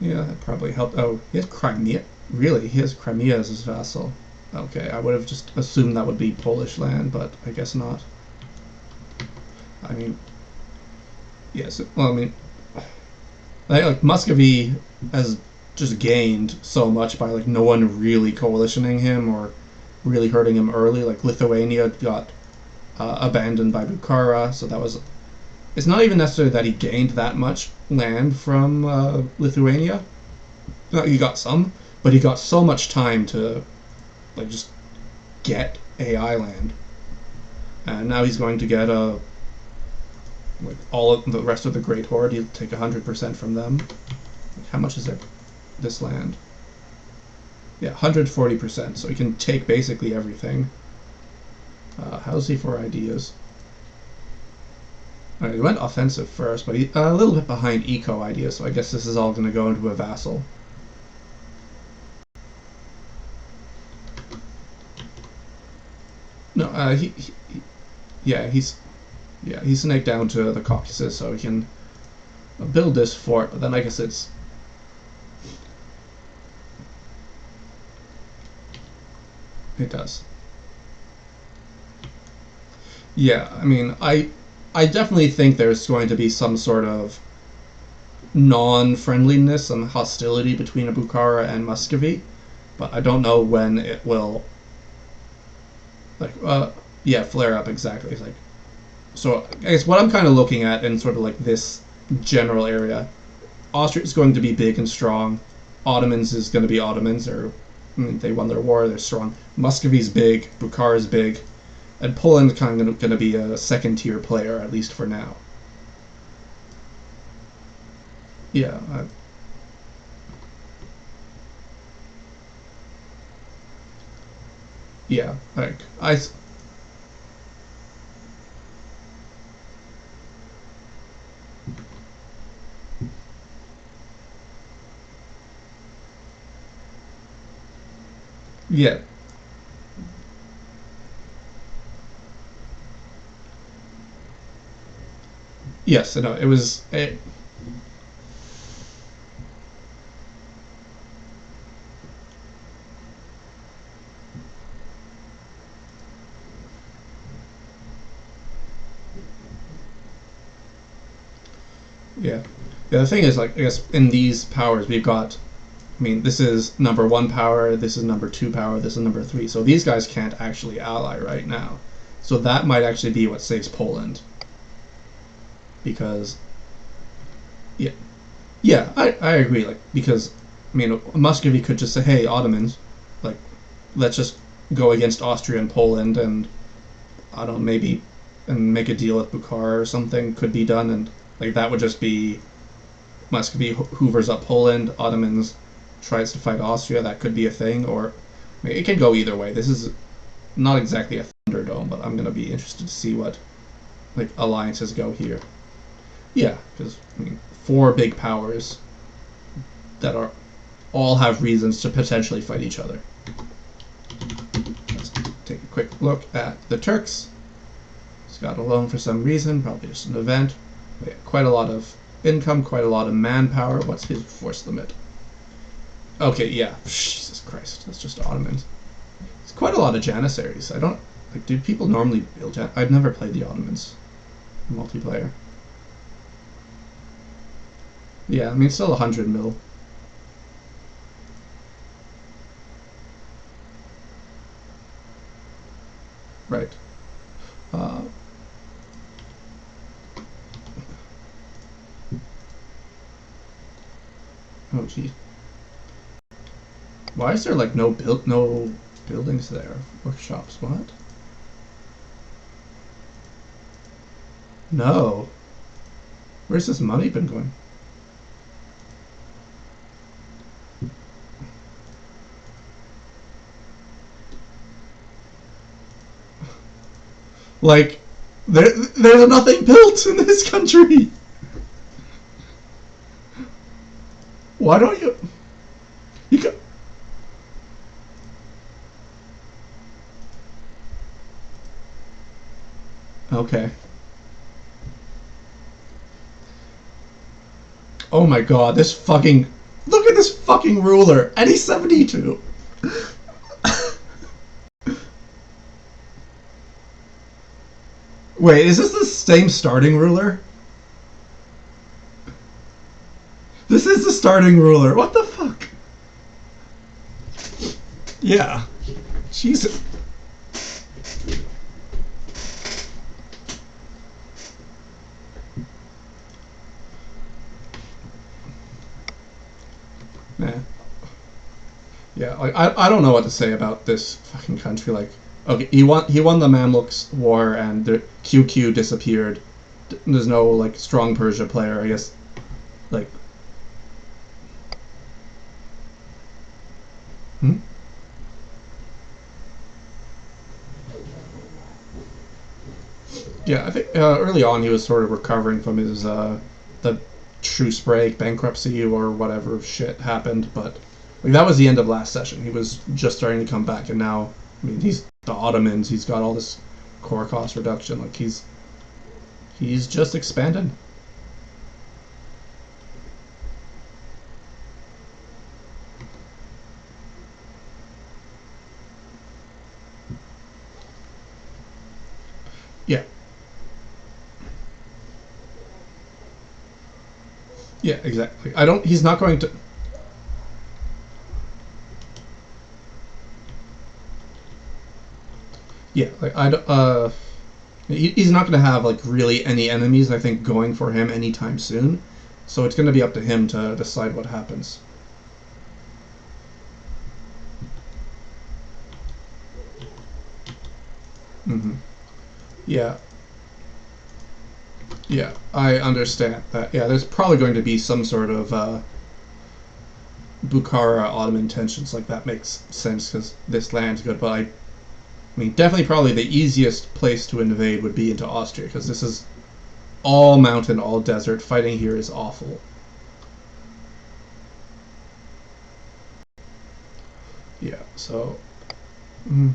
Speaker 1: Yeah, that probably helped. Oh, he has Crimea. Really? He has Crimea as his vassal. Okay, I would have just assumed that would be Polish land, but I guess not. I mean, yes. Well, I mean, like Muscovy has just gained so much by like no one really coalitioning him or really hurting him early. Like Lithuania got abandoned by Bukhara, so that was. It's not even necessarily that he gained that much land from Lithuania. He got some, but he got so much time to like just get AI land, and now he's going to get like all of the rest of the Great Horde. He'll take 100% from them. How much is this land? Yeah, 140%. So he can take basically everything. How's he for ideas? Alright, he went offensive first, but he's a little bit behind eco ideas. So I guess this is all going to go into a vassal. No, yeah, he's snaked down to the Caucasus, so he can build this fort. But then I guess it does. Yeah, I mean, I definitely think there's going to be some sort of non-friendliness and hostility between Bukhara and Muscovy, but I don't know when it will. Like, yeah, flare up exactly. It's like, so I guess what I'm kind of looking at in sort of like this general area, Austria is going to be big and strong. Ottomans is going to be Ottomans. They won their war. They're strong. Muscovy's big. Bukhara is big, and Poland's kind of going to be a second-tier player at least for now. Yeah. Yeah. Like I. Yeah. Yes. No. It was. Yeah. Yeah. The thing is, like, I guess in these powers we've got. I mean, this is number 1 power. This is number 2 power. This is number 3. So these guys can't actually ally right now. So that might actually be what saves Poland. Because. Yeah. Yeah, I agree. Like, because I mean, Muscovy could just say, "Hey, Ottomans, like, let's just go against Austria and Poland, and I don't know, maybe, and make a deal with Bukhara or something could be done, and like that would just be Muscovy hoovers up Poland, Ottomans tries to fight Austria. That could be a thing, or I mean, it can go either way. This is not exactly a Thunderdome, but I'm gonna be interested to see what like alliances go here. Yeah, because I mean, 4 big powers that are all have reasons to potentially fight each other. Let's take a quick look at the Turks. He's got a loan for some reason, probably just an event. Yeah, quite a lot of income, quite a lot of manpower. What's his force limit? Okay, yeah. Jesus Christ, that's just Ottomans. It's quite a lot of Janissaries. I don't like. Do people normally build? I've never played the Ottomans multiplayer. Yeah, I mean, it's still 100 mil. Right. Oh gee. Why is there like no buildings there? Workshops, what? No. Where's this money been going? Like, there's nothing built in this country. Why don't you? You go. Okay. Oh my god, this fucking. Look at this fucking ruler! And he's 72! Wait, is this the same starting ruler? This is the starting ruler. What the fuck? Yeah. Jesus. Nah. Yeah, like I don't know what to say about this fucking country. Like, okay, he won the Mamluks war and the QQ disappeared. There's no like strong Persia player. I guess like. Hmm? Yeah, I think early on he was sort of recovering from his the truce break, bankruptcy, or whatever shit happened. But like that was the end of last session. He was just starting to come back, and now I mean he's the Ottomans. He's got all this core cost reduction. Like he's just expanded. Yeah, yeah, exactly. I don't. He's not going to. Yeah, like I don't. He's not going to have like really any enemies. I think going for him anytime soon. So it's going to be up to him to decide what happens. Hmm. Yeah, yeah, I understand that. Yeah, there's probably going to be some sort of Bukhara Ottoman tensions. Like that makes sense because this land's good. But I mean, definitely, probably the easiest place to invade would be into Austria because this is all mountain, all desert. Fighting here is awful. Yeah, so. Mm,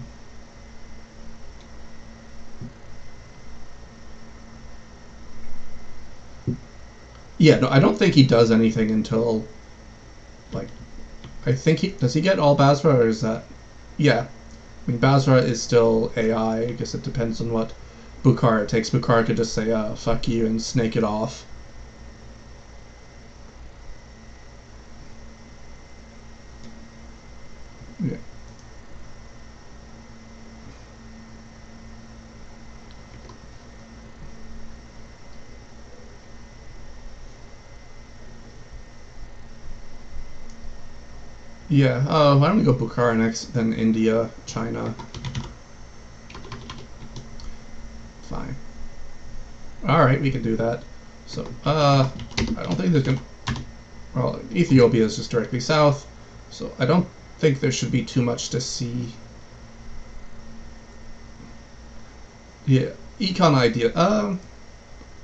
Speaker 1: yeah, no, I don't think he does anything until like I think he does. He get all Basra, or is that? Yeah, I mean Basra is still AI. I guess it depends on what Bukhara takes. Bukhara could just say "fuck you" and snake it off. Yeah. Yeah. Why don't we go Bukhara next, then India, China? Fine. All right, we can do that. So, I don't think there's gonna. Well, Ethiopia is just directly south, so I don't think there should be too much to see. Yeah, econ idea.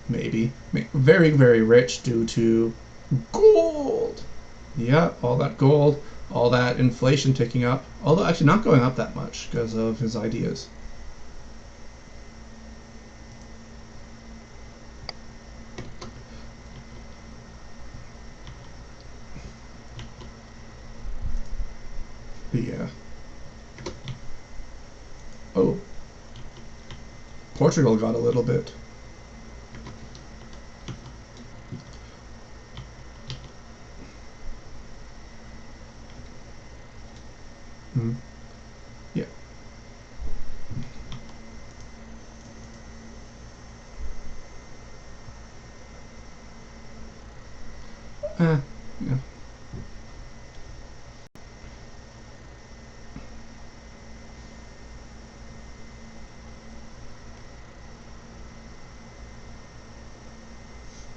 Speaker 1: Maybe. I mean, very, very rich due to gold. Yeah, all that gold, all that inflation ticking up. Although actually not going up that much because of his ideas. Yeah. Oh, Portugal got a little bit. Hmm. Yeah. Eh, yeah.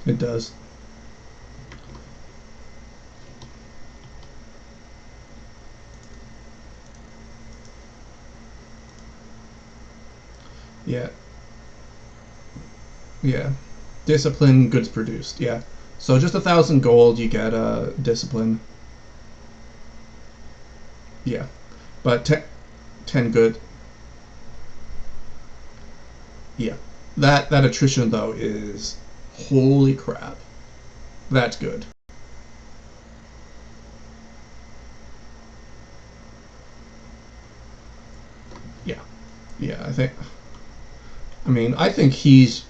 Speaker 1: It does. Yeah. Yeah. Discipline, goods produced. Yeah. So just 1,000 gold, you get discipline. Yeah. But 10 good. Yeah. That attrition though is holy crap. That's good. Yeah. Yeah, I think he's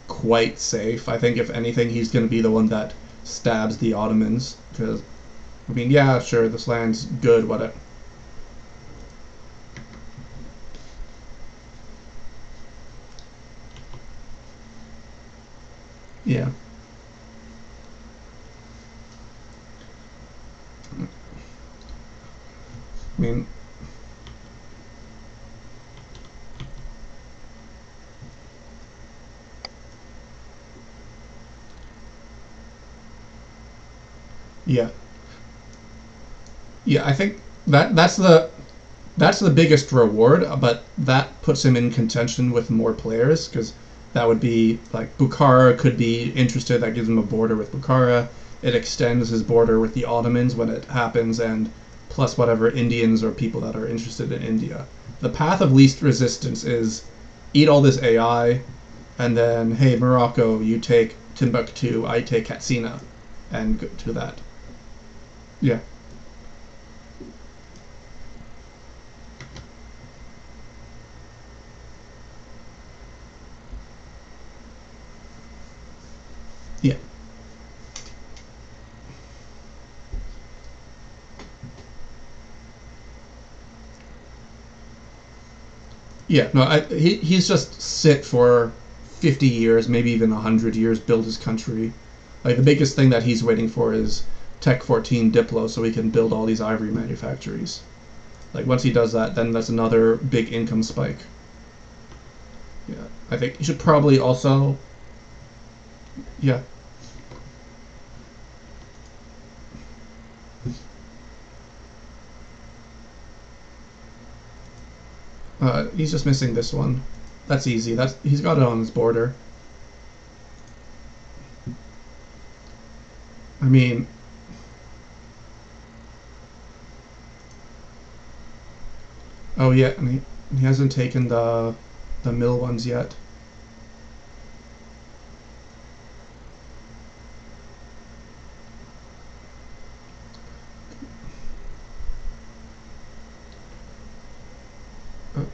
Speaker 1: quite safe. I think if anything he's going to be the one that stabs the Ottomans because yeah, sure, this land's good, whatever. Yeah. I mean, yeah. Yeah, I think that's the biggest reward, but that puts him in contention with more players because that would be like Bukhara could be interested. That gives him a border with Bukhara. It extends his border with the Ottomans when it happens, and plus whatever Indians or people that are interested in India. The path of least resistance is eat all this AI, and then hey Morocco, you take Timbuktu, I take Katsina, and go to that. Yeah, yeah. Yeah, no, he's just sit for 50 years, maybe even 100 years, build his country. Like, the biggest thing that he's waiting for is Tech 14 Diplo so he can build all these ivory manufactories. Like, once he does that, then that's another big income spike. Yeah, I think you should probably also, yeah, he's just missing this one. That's easy. He's got it on his border. I mean, oh yeah, and he hasn't taken the mill ones yet. Uh,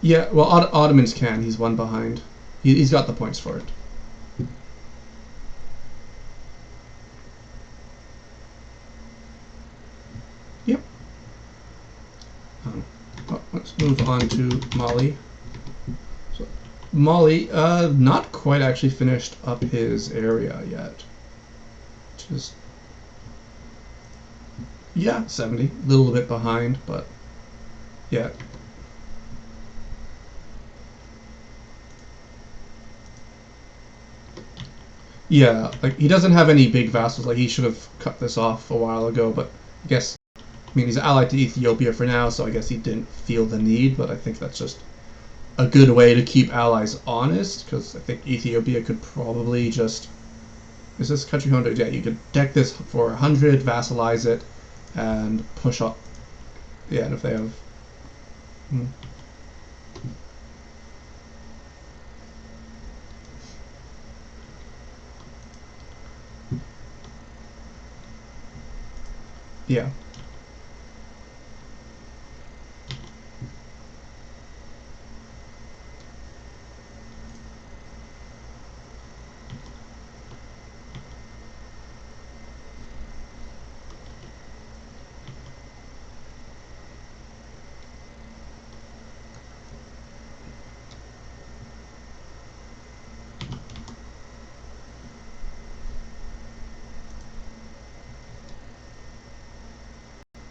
Speaker 1: yeah, well, Ottomans can. He's one behind. He's got the points for it. Yep. Um, let's move on to Mali. So, Mali, not quite actually finished up his area yet. Just yeah, 70, a little bit behind, but yeah, yeah. Like he doesn't have any big vassals. Like he should have cut this off a while ago, but I guess he's allied to Ethiopia for now, so I guess he didn't feel the need. But I think that's just a good way to keep allies honest, because I think Ethiopia could probably just is this country home? Yeah, you could deck this for 100, vassalize it, and push up. Yeah, and if they have, hmm, yeah,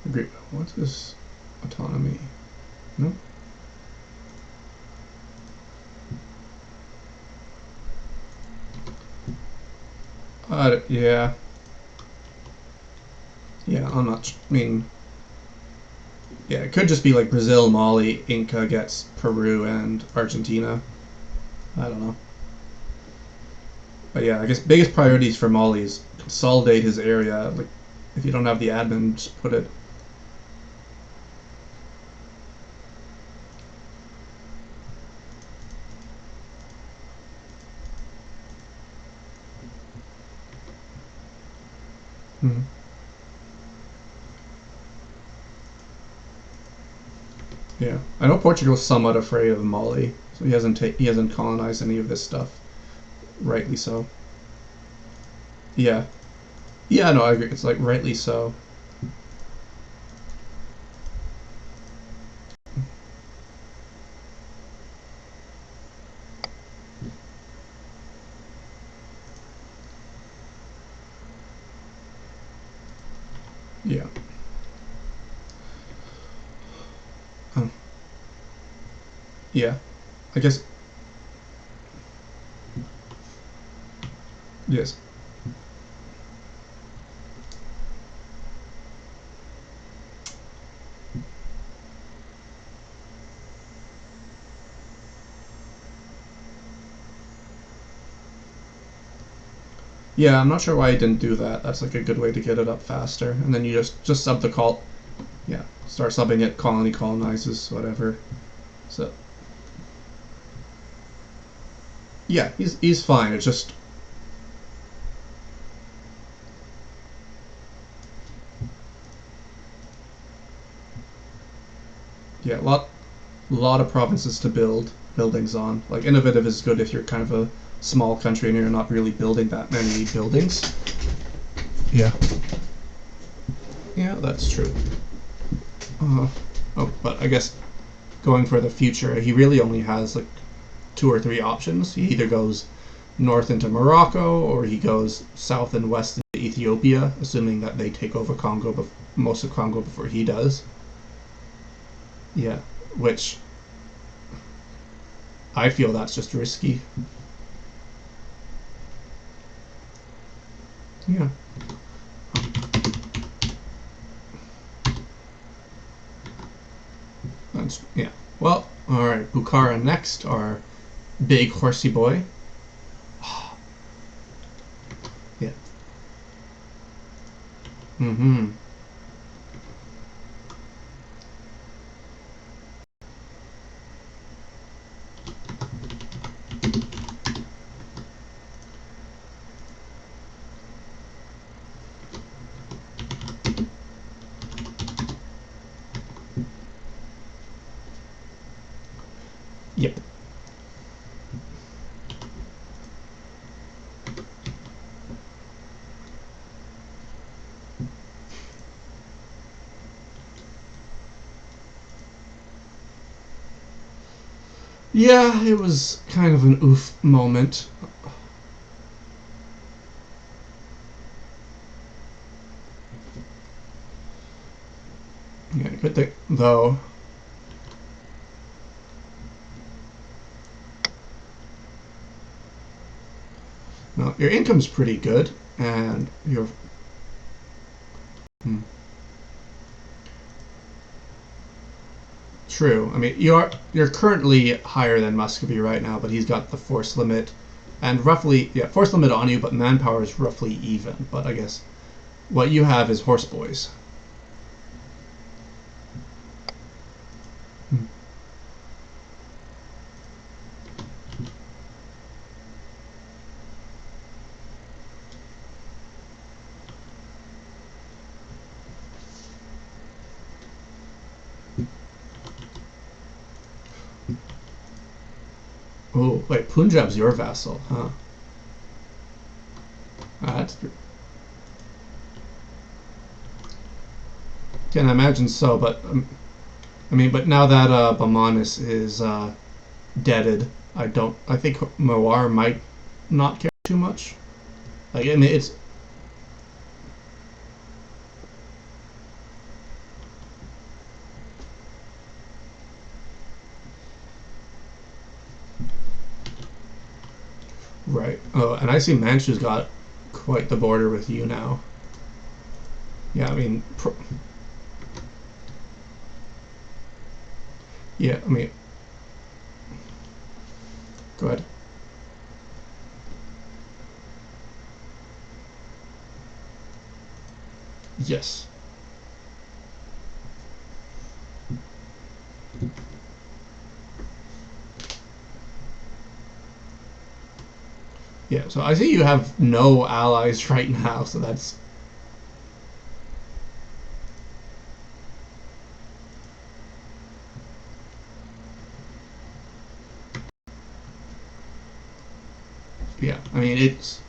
Speaker 1: agree. What's this autonomy? No. Yeah. Yeah, I'm not. I mean, yeah, it could just be like Brazil, Mali, Inca gets Peru and Argentina. I don't know. But yeah, I guess biggest priorities for Mali is consolidate his area. Like, if you don't have the admin, just put it. Hmm. Yeah, I know Portugal's somewhat afraid of Mali, so he hasn't colonized any of this stuff. Rightly so. Yeah, yeah, no, I agree. It's like rightly so. Yeah. Um, yeah. I guess yes. Yeah, I'm not sure why he didn't do that. That's like a good way to get it up faster, and then you just sub the call. Yeah, start subbing it. Colony colonizes whatever. So yeah, he's fine. It's just yeah, lot of provinces to build buildings on. Like innovative is good if you're kind of a small country and you're not really building that many buildings. Yeah. Yeah, that's true. Uh, oh, but I guess going for the future, he really only has like two or three options. He either goes north into Morocco or he goes south and west into Ethiopia, assuming that they take over most of Congo before he does. Yeah, which I feel that's just risky. Yeah. That's yeah. Well, all right. Bukhara next, our big horsey boy. Yeah. Mm-hmm. Yep. Yeah, it was kind of an oof moment. Yeah, good thing though. No, your income's pretty good, and you're hmm, true. I mean, you're currently higher than Muscovy right now, but he's got the force limit, and roughly force limit on you, but manpower is roughly even. But I guess what you have is horse boys. Hmm. Oh wait, Punjab's your vassal, huh? That's can imagine so, but I mean, but now that Bamanis is deaded, I don't. I think Mawar might not care too much. Like, I mean, it's right. Oh, and I see Manchu's got quite the border with you now. Yeah, I mean, yeah, I mean, go ahead. Yes. Yeah, so I see you have no allies right now, so that's... Yeah, I mean, it's...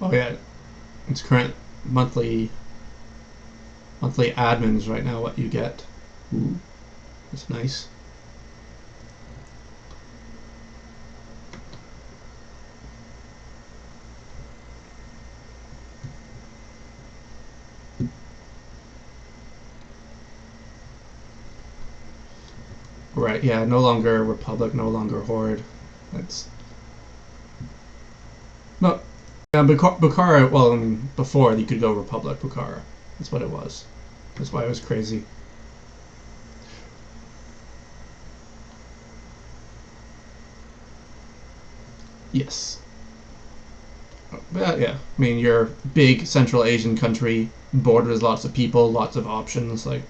Speaker 1: Oh yeah, it's current monthly admins right now, what you get. Ooh, that's nice. Right, yeah, no longer Republic, no longer Horde. That's... No, yeah, Bukhara, well, I mean, before you could go Republic, Bukhara. That's what it was. That's why it was crazy. Yes. But yeah, I mean, you're a big Central Asian country, borders lots of people, lots of options. Like,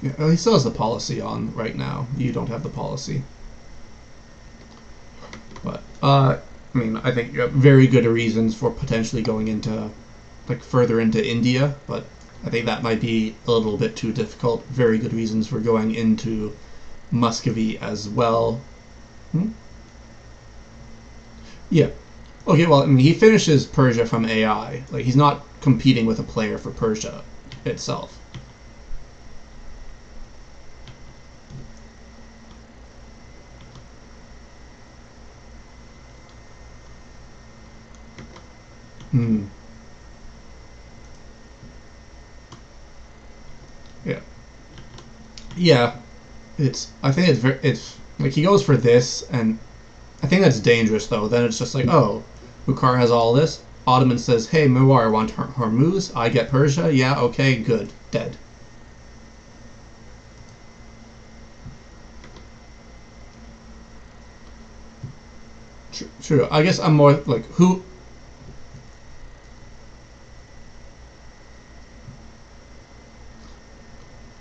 Speaker 1: yeah, he still has the policy on right now. You don't have the policy, but I mean, I think you have very good reasons for potentially going into, like, further into India, but I think that might be a little bit too difficult. Very good reasons for going into Muscovy as well. Hmm? Yeah. Okay, well, I mean, he finishes Persia from AI. Like, he's not competing with a player for Persia itself. Hmm. Yeah. Yeah. It's. I think it's like he goes for this, and I think that's dangerous though. Then it's just like, oh, Bukhara has all this. Ottoman says, hey, Mewar want Hormuz. I get Persia. Yeah. Okay. Good. Dead. True. I guess I'm more like who.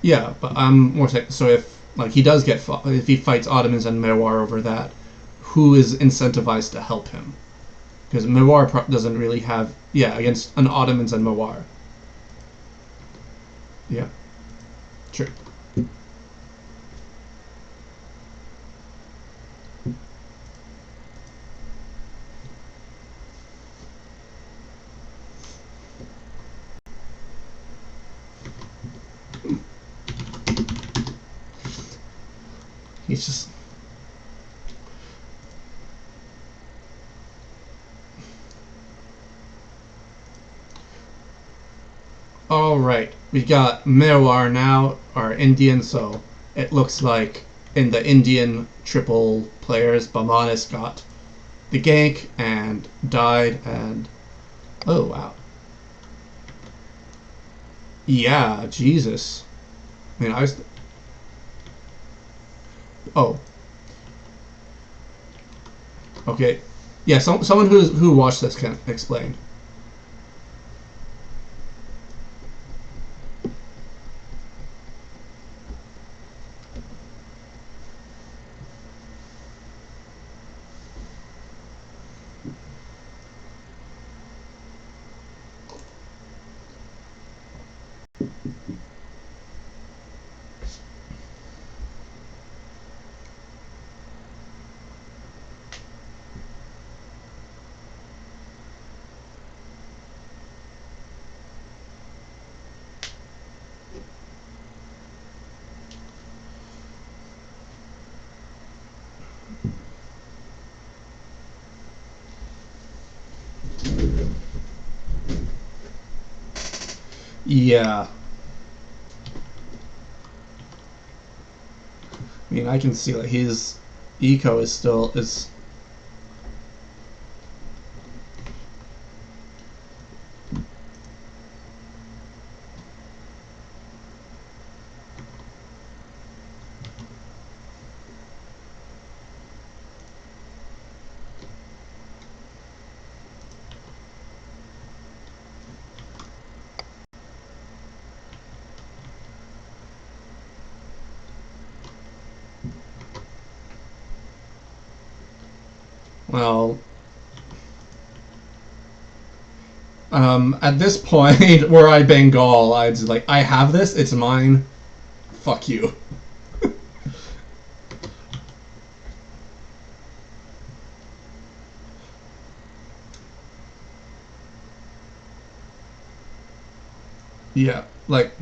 Speaker 1: Yeah, but I'm more so if like he does get if he fights Ottomans and Mewar over that, who is incentivized to help him? Because Mewar doesn't really have against an Ottomans and Mewar. Yeah, true. He's just all right. We got Mewar now, our Indian. So it looks like in the Indian triple players, Bamanis got the gank and died, and oh wow, yeah, Jesus. I mean, Oh. Okay. Yeah, someone who watched this can explain. Yeah. I mean, I can see that his eco is still is. Well, at this point, were I Bengal, I'd just like, I have this, it's mine. Fuck you. Yeah, like,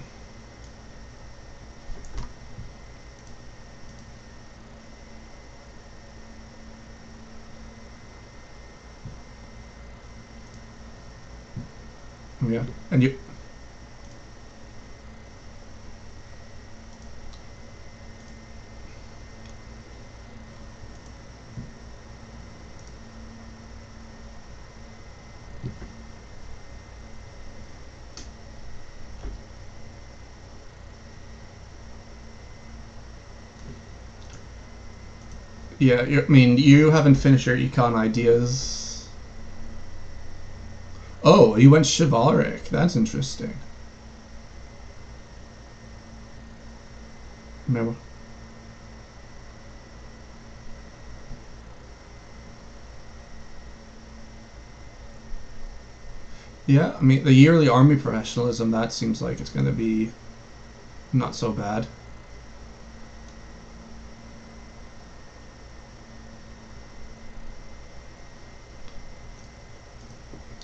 Speaker 1: yeah, and you. Yeah, I mean, you haven't finished your econ ideas. Oh, you went chivalric. That's interesting. No. Yeah, I mean, the yearly army professionalism, that seems like it's going to be not so bad.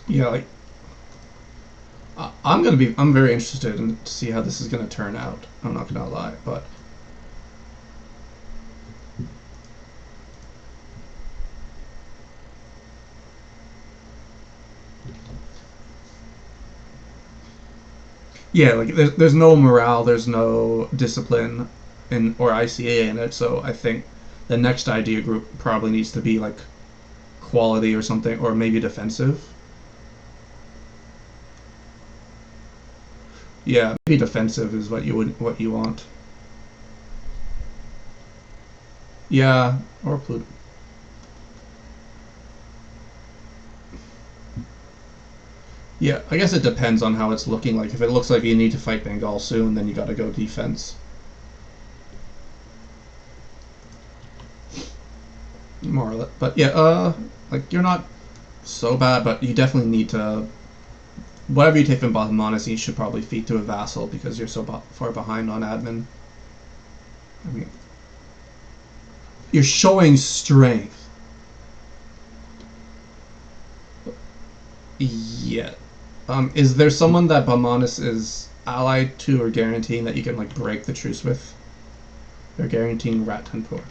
Speaker 1: Yeah, like, I'm very interested in to see how this is going to turn out. I'm not going to lie, but yeah, like there's no morale, there's no discipline in or ICA in it. So I think the next idea group probably needs to be like quality or something, or maybe defensive. Yeah, maybe defensive is what you want. Yeah, or Pluto. Yeah, I guess it depends on how it's looking like. If it looks like you need to fight Bengal soon, then you got to go defense. More or less. But yeah, like you're not so bad, but you definitely need to. Whatever you take from Bothomanis, you should probably feed to a vassal because you're so far behind on admin. I mean, you're showing strength. Yeah. Is there someone that Baumanis is allied to or guaranteeing that you can like break the truce with? They're guaranteeing Ratanpur.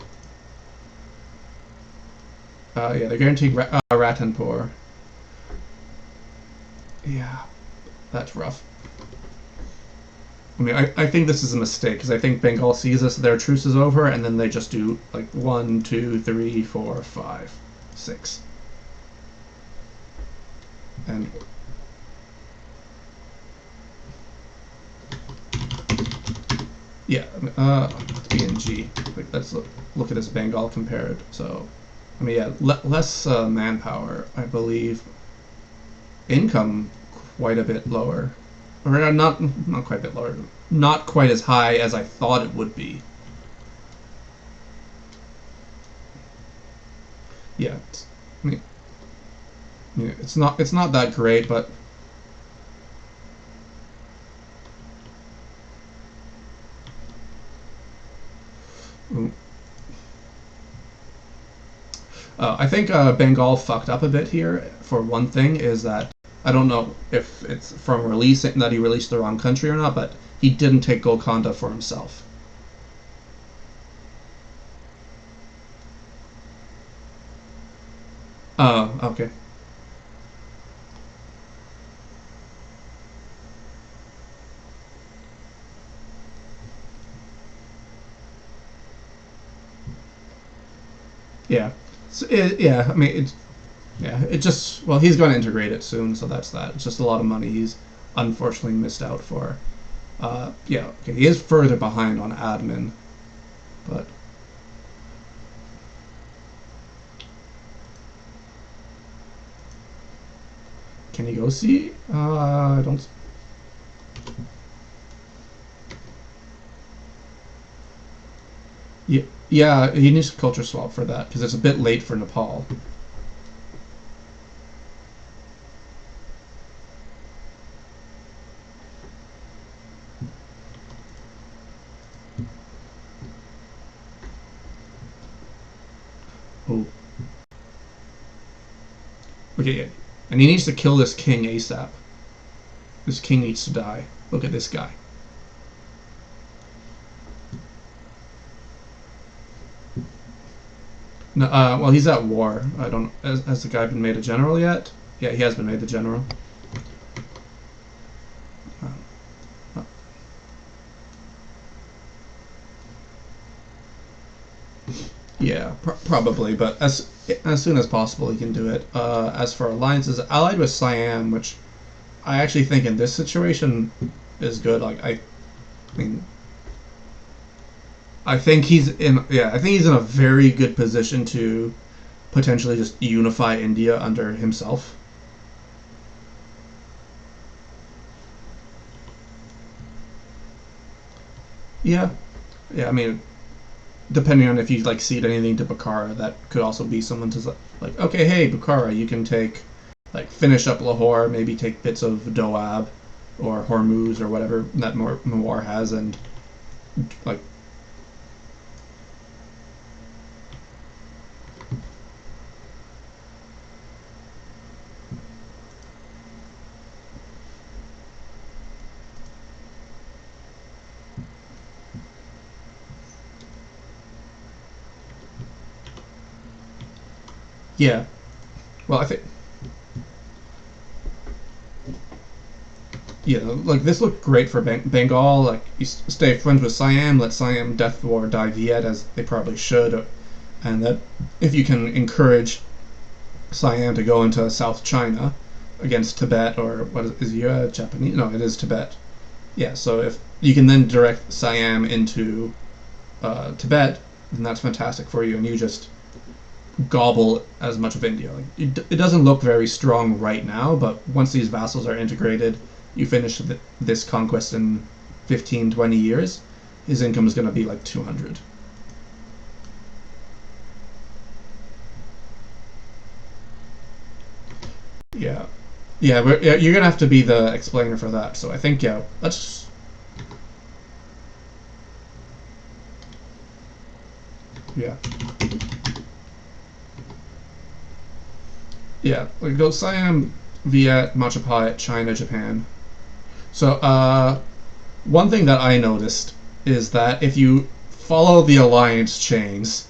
Speaker 1: Yeah, they're guaranteeing Ratanpur. Yeah, that's rough. I mean, I think this is a mistake because I think Bengal sees us, their truce is over, and then they just do like 1, 2, 3, 4, 5, 6, and Yeah, BNG. Like, let's look at this Bengal compared. So, I mean, yeah, less manpower, I believe. Income quite a bit lower, or not quite a bit lower. Not quite as high as I thought it would be. Yeah, I mean, it's not that great, but I think Bengal fucked up a bit here. For one thing, is that I don't know if it's from releasing that he released the wrong country or not, but he didn't take Golconda for himself. Oh, okay. Yeah. So yeah, I mean, it just, well, he's going to integrate it soon, so that's that. It's just a lot of money he's unfortunately missed out for. Yeah, okay, he is further behind on admin, but can he go see? I don't. Yeah, yeah, he needs a culture swap for that because it's a bit late for Nepal. Oh, okay, yeah. And he needs to kill this king ASAP. This king needs to die. Look at this guy. No, well, he's at war. I don't. Has the guy been made a general yet? Yeah, he has been made the general. Uh, Yeah, probably, but as soon as possible he can do it. As for alliances, allied with Siam, which I actually think in this situation is good. Like I mean, I think he's in. Yeah, I think he's in a very good position to potentially just unify India under himself. Yeah, yeah. I mean, depending on if you like cede anything to Bukhara, that could also be someone to like, okay, hey, Bukhara, you can take, like, finish up Lahore, maybe take bits of Doab or Hormuz or whatever that Mawar has, and like, yeah. Well, I think, yeah, like this looked great for Bengal. Like, you stay friends with Siam, let Siam Death War die Viet as they probably should, and that if you can encourage Siam to go into South China against Tibet, or what is he, Japanese? No, it is Tibet. Yeah, so if you can then direct Siam into Tibet, then that's fantastic for you, and you just gobble as much of India. Like, it doesn't look very strong right now, but once these vassals are integrated, you finish this conquest in 15, 20 years, his income is going to be like 200. Yeah. Yeah, yeah, you're going to have to be the explainer for that, so I think, yeah, let's. Yeah. Yeah, like go Siam, Viet, Machapai, China, Japan. So, one thing that I noticed is that if you follow the alliance chains,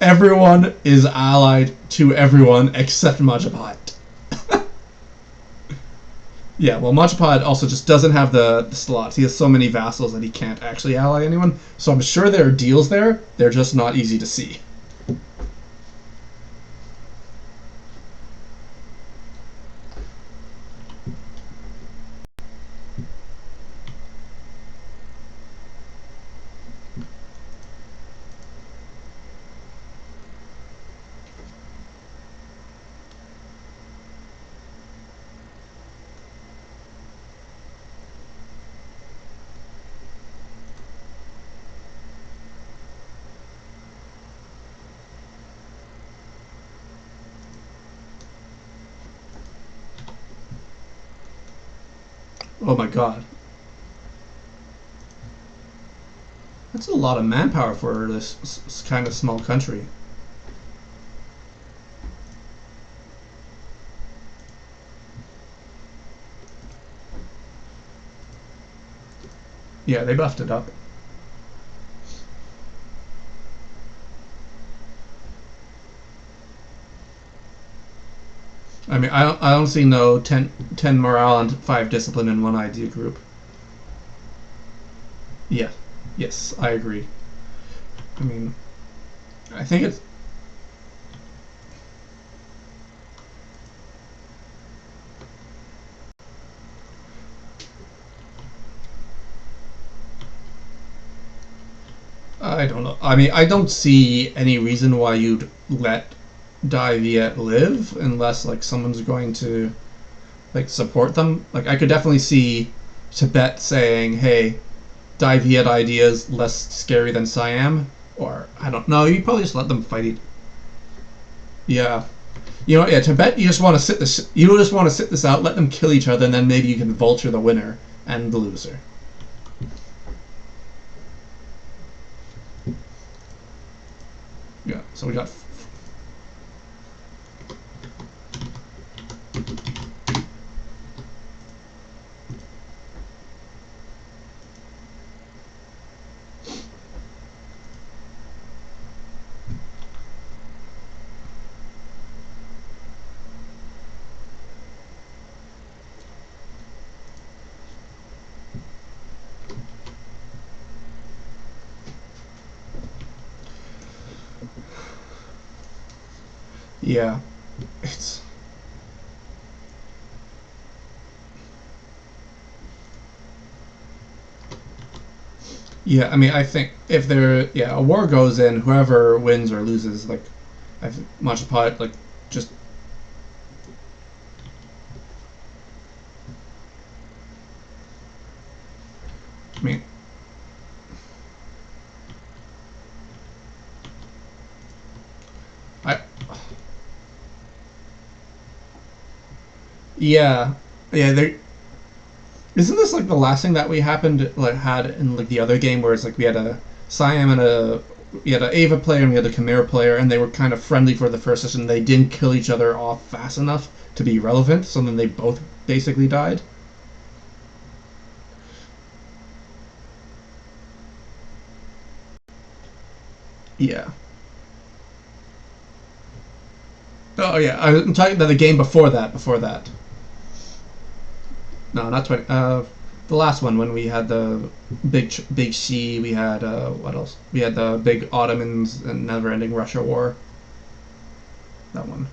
Speaker 1: everyone is allied to everyone except Majapahit. Yeah, well, Majapahit also just doesn't have the slots. He has so many vassals that he can't actually ally anyone. So I'm sure there are deals there. They're just not easy to see. Oh my god. That's a lot of manpower for this kind of small country. Yeah, they buffed it up. I mean, I don't see no 10 morale and 5 discipline in one idea group. Yeah. Yes, I agree. I mean, I think it's... I don't know. I mean, I don't see any reason why you'd let Dai Viet live unless, like, someone's going to, like, support them. Like, I could definitely see Tibet saying, hey, Dai Viet ideas less scary than Siam. Or, I don't know, you probably just let them fight it. Yeah. You know, yeah, Tibet, you just want to sit this. You just want to sit this out, let them kill each other, and then maybe you can vulture the winner and the loser. Yeah. So we got. Yeah. It's. Yeah, I mean, I think if there, yeah, a war goes in, whoever wins or loses, like, I think much part, like, just. I mean, I. Yeah, yeah. There isn't this like the last thing that we happened like had in like the other game where it's like we had a Siam and a we had an Ava player and we had a Chimera player and they were kind of friendly for the first session. They didn't kill each other off fast enough to be relevant, so then they both basically died. Yeah. Oh yeah, I'm talking about the game before that. Before that. No, not 20. The last one when we had the big Xi. We had what else? We had the big Ottomans and never-ending Russia war. That one.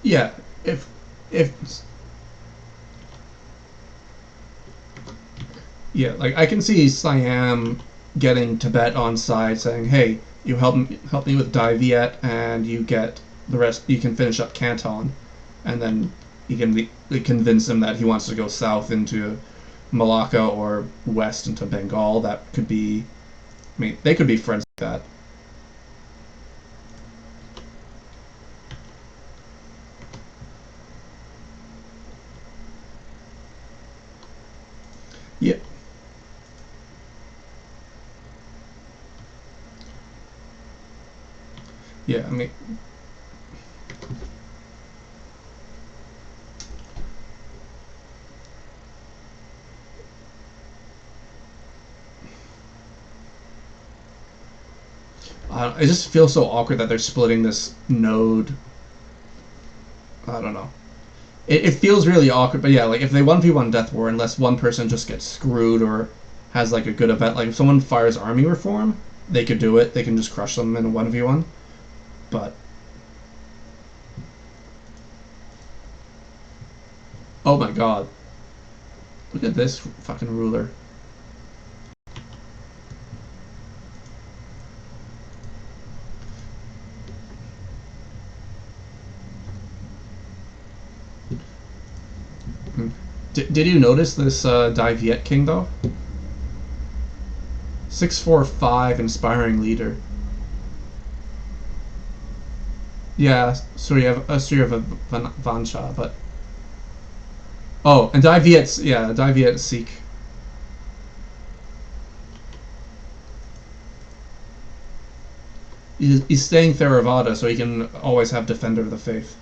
Speaker 1: Yeah. If yeah, like I can see Siam getting Tibet on side, saying, "Hey, you help me with Dai Viet, and you get the rest. You can finish up Canton, and then you can convince him that he wants to go south into Malacca or west into Bengal. That could be. I mean, they could be friends like that. Yeah, yeah. I mean, it just feels so awkward that they're splitting this node. I don't know. It feels really awkward, but yeah, like if they 1v1 Death War, unless one person just gets screwed or has like a good event, like if someone fires Army Reform, they could do it. They can just crush them in a 1v1. But oh my god, look at this fucking ruler. Did you notice this Dai Viet King though? 645 inspiring leader. Yeah, Surya Vansha, but oh, and Dai Viet's yeah, Dai Viet Sikh. He's staying Theravada, so he can always have Defender of the Faith.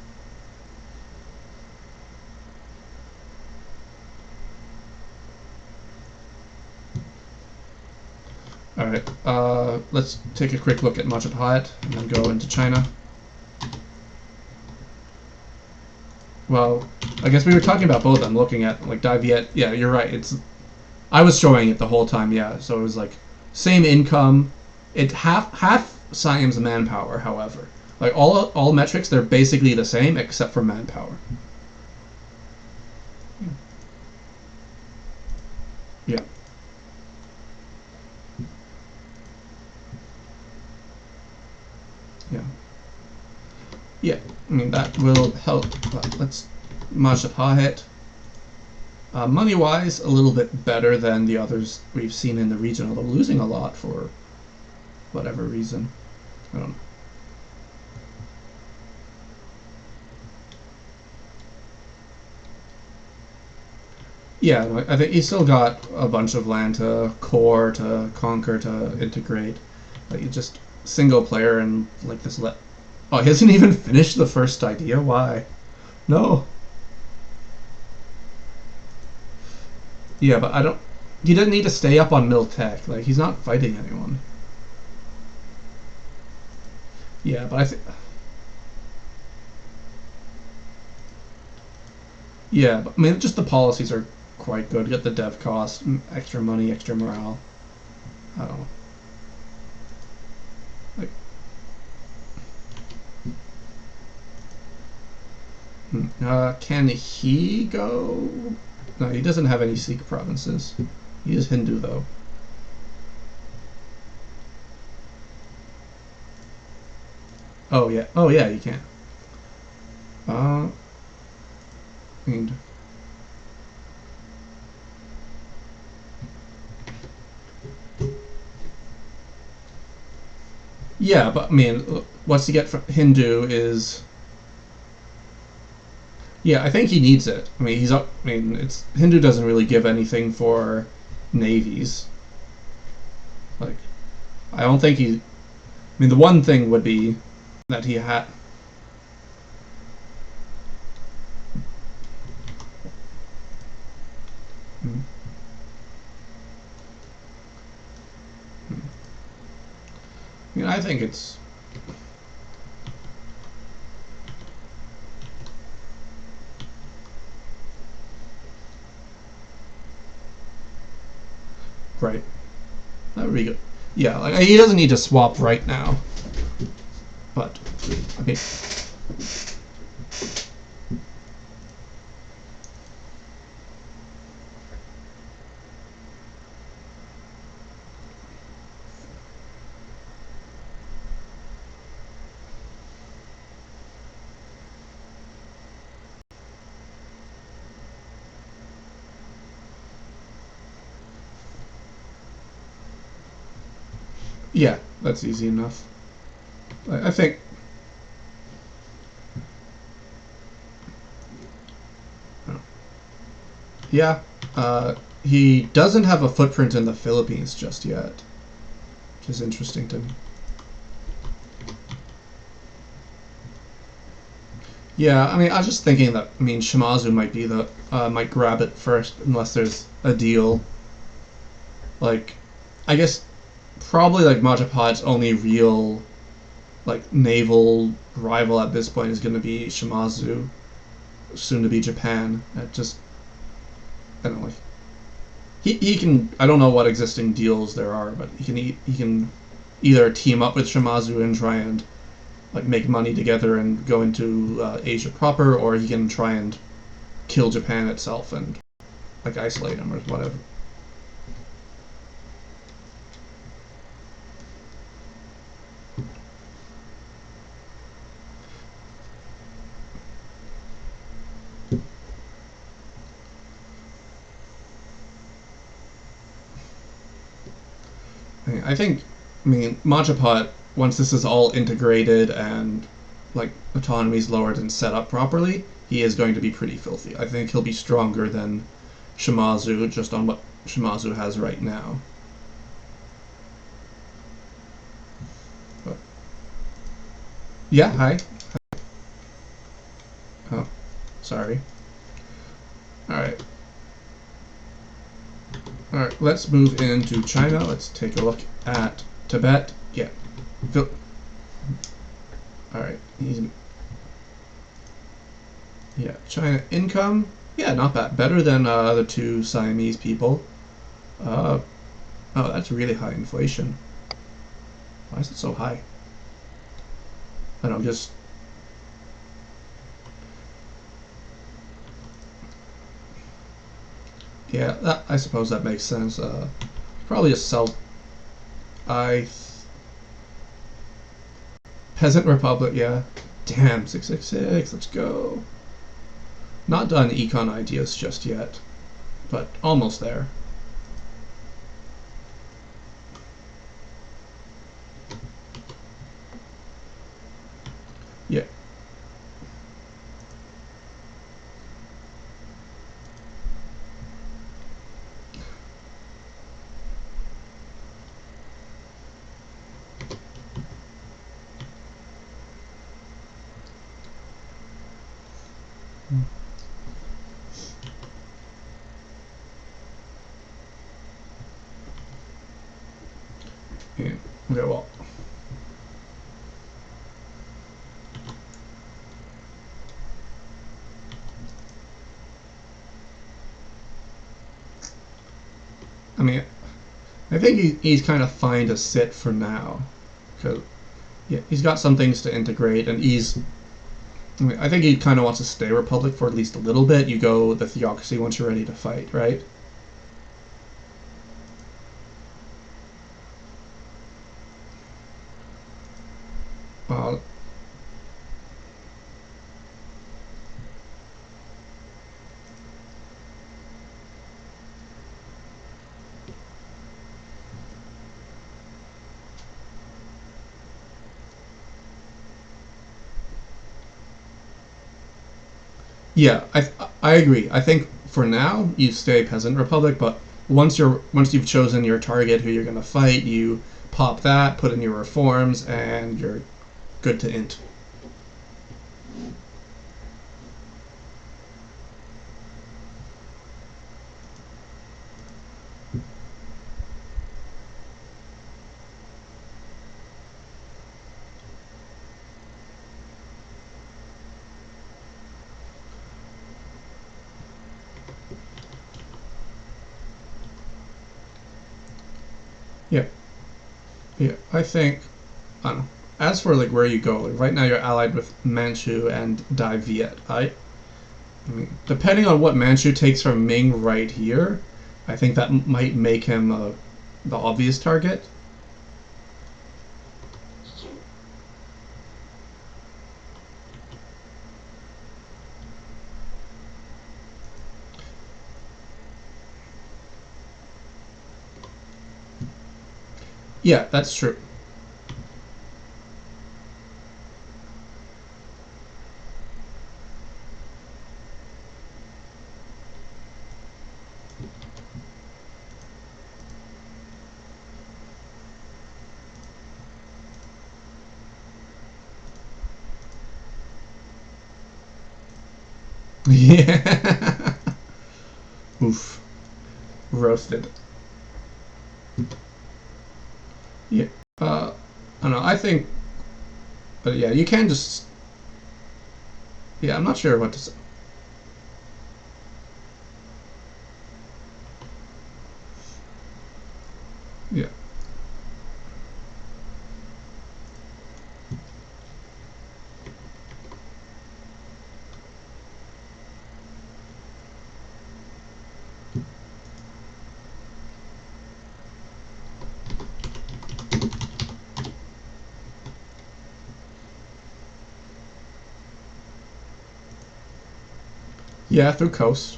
Speaker 1: Alright, let's take a quick look at Majapahit and then go into China. Well, I guess we were talking about both. I'm looking at, like, Dai Viet. Yeah, you're right. I was showing it the whole time, yeah. So it was, like, same income. It half Siam's manpower, however. Like, all metrics, they're basically the same except for manpower. Yeah. Yeah. Yeah, I mean, that will help. Let's Majapahit. Money-wise, a little bit better than the others we've seen in the region, although losing a lot for whatever reason. I don't know. Yeah, I think he's still got a bunch of land to core, to conquer, to integrate. Like, you just single player and like this. Oh, he hasn't even finished the first idea. Why? No. Yeah, but I don't. He doesn't need to stay up on Miltech. Like, he's not fighting anyone. Yeah, but I think. Yeah, but I mean, just the policies are quite good. Get the dev cost, extra money, extra morale. I don't know. Like, can he go? No, he doesn't have any Sikh provinces. He is Hindu, though. Oh yeah. Oh yeah, you can. And yeah, but I mean, what's he get from Hindu is. Yeah, I think he needs it. I mean, I mean, it's Hindu doesn't really give anything for navies. Like, I don't think he. I mean, the one thing would be that he had. Hmm. I mean, I think it's. Right. That would be good. Yeah, like he doesn't need to swap right now. But, I mean. Yeah, that's easy enough. I think. Yeah, he doesn't have a footprint in the Philippines just yet, which is interesting to me. Yeah, I mean, I was just thinking that, I mean, Shimazu might be might grab it first unless there's a deal. Like, I guess probably like Majapahit's only real like naval rival at this point is going to be Shimazu, soon to be Japan. It just, I don't know. Like, he can. I don't know what existing deals there are, but he can either team up with Shimazu and try and like make money together and go into Asia proper, or he can try and kill Japan itself and like isolate him or whatever. I mean, Majapahit, once this is all integrated and like autonomy's lowered and set up properly, he is going to be pretty filthy. I think he'll be stronger than Shimazu just on what Shimazu has right now. But, yeah, hi. Oh, sorry. Alright. Alright, let's move into China. Let's take a look at Tibet. Yeah. Alright, yeah, China income. Yeah, not bad. Better than the two Siamese people. Uh, oh, that's really high inflation. Why is it so high? I don't know, just... Yeah, that, I suppose that makes sense. Probably just sell... I... Peasant Republic, yeah. Damn, 666, let's go. Not done econ ideas just yet, but almost there. Yeah. Yeah. Okay, well. I mean, I think he's kind of fine to sit for now. Because, yeah, he's got some things to integrate, and he's... I mean, I think he kind of wants to stay Republic for at least a little bit. You go the theocracy once you're ready to fight, right? Uh, yeah, I agree. I think for now you stay Peasant Republic, but once you've chosen your target who you're gonna fight, you pop that, put in your reforms, and you're good to int. Yeah, yeah. I think I don't know. As for like where you go, like right now you're allied with Manchu and Dai Viet. I mean, depending on what Manchu takes from Ming right here, I think that might make him the obvious target. Yeah, that's true. Yeah. Oof. Roasted. Yeah. I don't know. I think, but yeah, you can just. Yeah, I'm not sure what to say. Yeah. Yeah, through coast.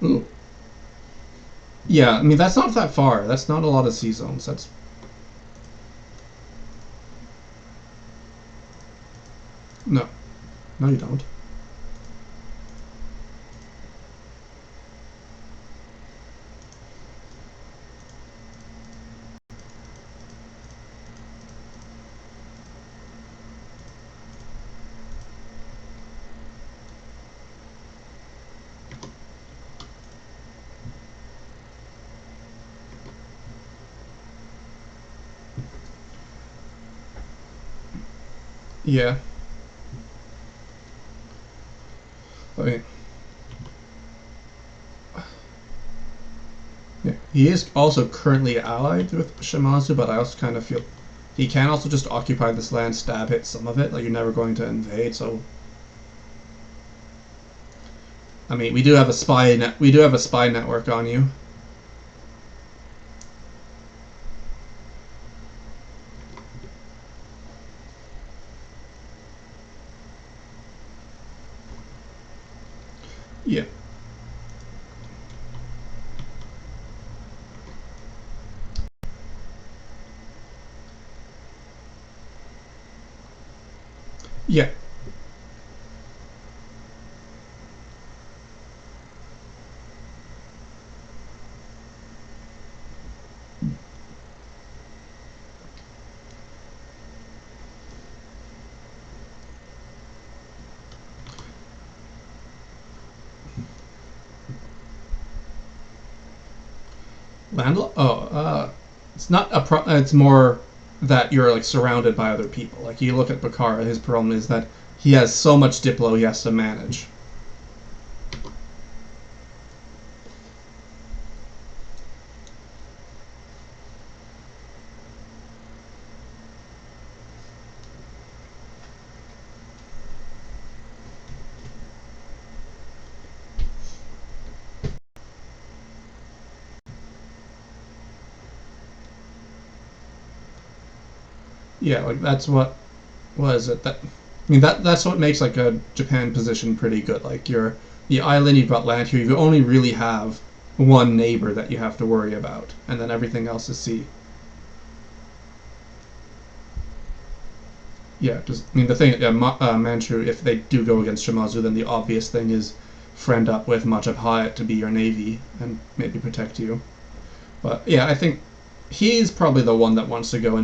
Speaker 1: Ooh. Yeah, I mean that's not that far. That's not a lot of sea zones. That's no, no, you don't. Yeah, I mean, yeah. He is also currently allied with Shimazu, but I also kind of feel he can also just occupy this land, stab hit some of it. Like you're never going to invade, so I mean, we do have a we do have a spy network on you. Yeah, yeah, landlocked. Oh, it's not a pro. It's more that you're like surrounded by other people. Like you look at Bakara, his problem is that he has so much Diplo he has to manage. Yeah, like that's what was it that. I mean that's what makes like a Japan position pretty good. Like you're the island, you've got land here. You only really have one neighbor that you have to worry about, and then everything else is sea. Yeah, just I mean the thing, Manchu. If they do go against Shimazu, then the obvious thing is friend up with Machab Hyatt to be your navy and maybe protect you. But yeah, I think he's probably the one that wants to go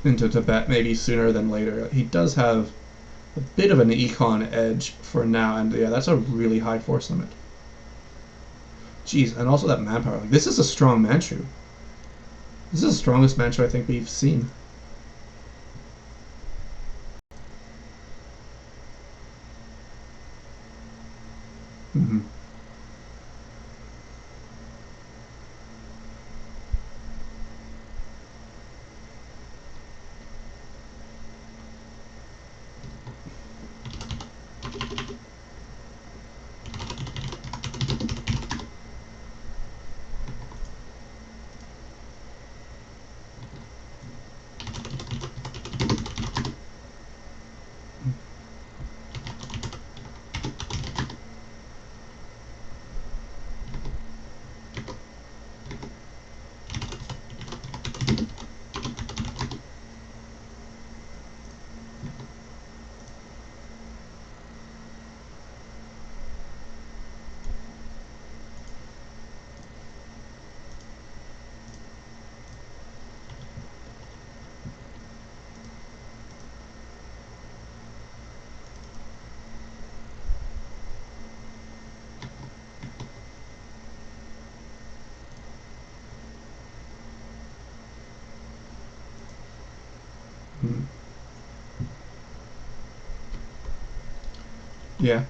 Speaker 1: into Tibet maybe sooner than later. He does have a bit of an econ edge for now, and yeah, that's a really high force limit. Jeez, and also that manpower. Like, this is a strong Manchu. This is the strongest Manchu I think we've seen. Mm-hmm. Mm-hmm. Yeah.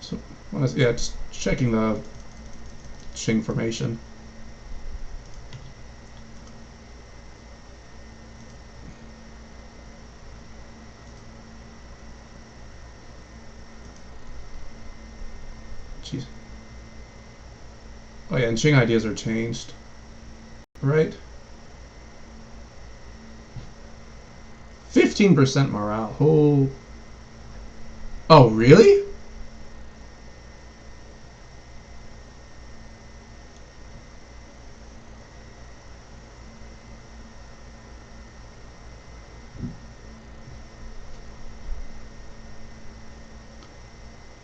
Speaker 1: So yeah, just checking the Qing formation. Jeez. Oh yeah, and Qing ideas are changed. Right? 15% morale. Oh. Oh, really?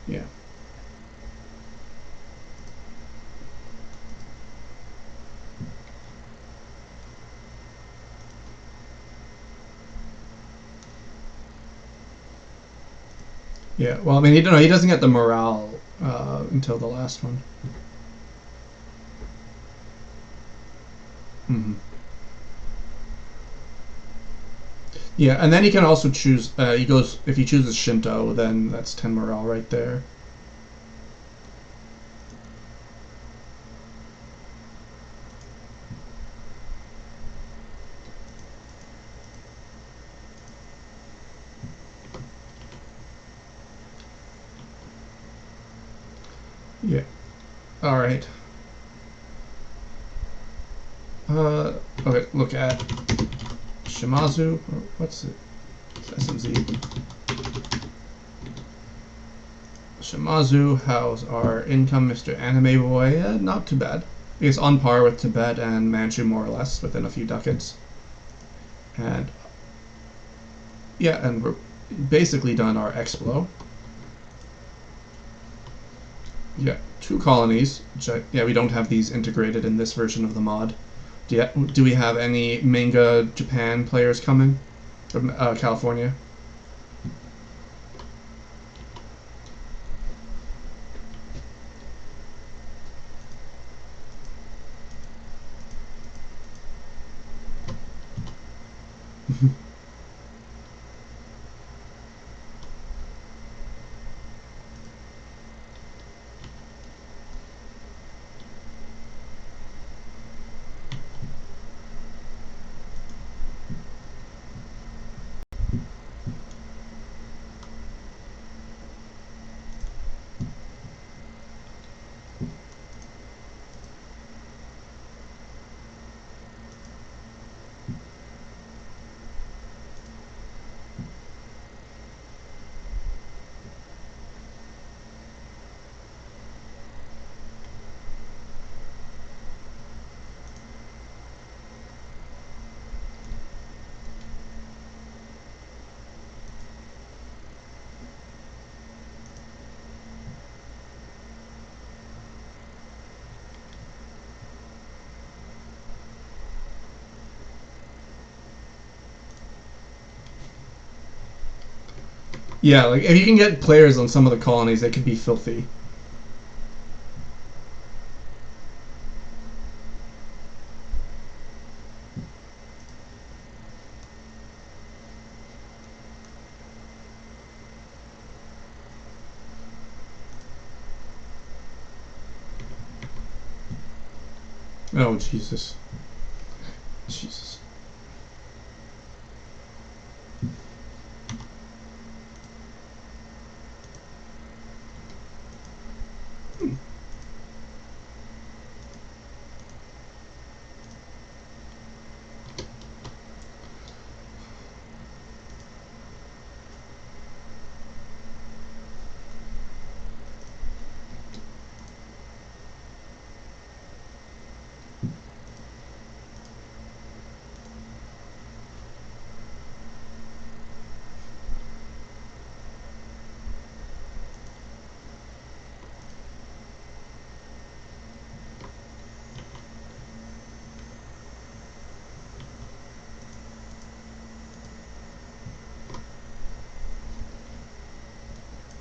Speaker 1: Yeah. Yeah. Well, I mean, he doesn't get the morale until the last one. Mm-hmm. Yeah, and then he can also choose. He goes if he chooses Shinto, then that's 10 morale right there. Yeah. All right. Okay. Look at Shimazu. What's it? It's SMZ. Shimazu, how's our income, Mr. Anime Boy? Not too bad. It's on par with Tibet and Manchu, more or less, within a few ducats. And yeah, and we're basically done our Explo. Yeah, 2 colonies. Yeah, we don't have these integrated in this version of the mod. Do we have any manga Japan players coming from California? Yeah, like if you can get players on some of the colonies, they could be filthy. Oh Jesus, Jesus.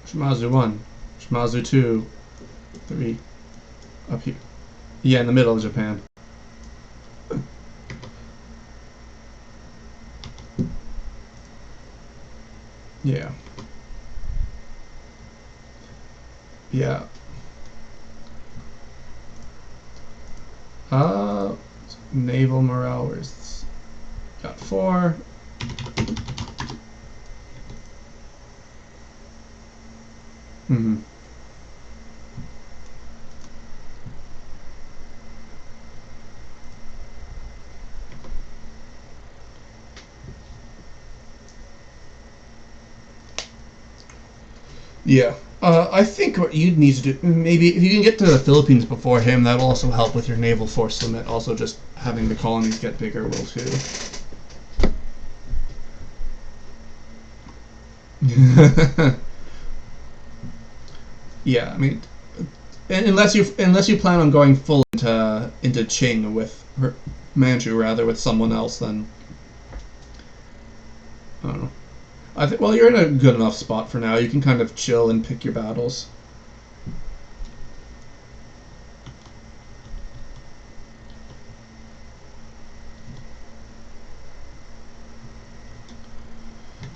Speaker 1: Shimazu 1, Shimazu 2, 3, up here. Yeah, in the middle of Japan. Yeah. Yeah. Uh, naval morale, where's this? Got 4. Mm-hmm. Yeah. I think what you'd need to do, maybe if you can get to the Philippines before him, that'll also help with your naval force limit. Also, just having the colonies get bigger will too. Yeah, I mean, unless you plan on going full into Qing with Manchu rather with someone else, then I don't know. I think well, you're in a good enough spot for now. You can kind of chill and pick your battles.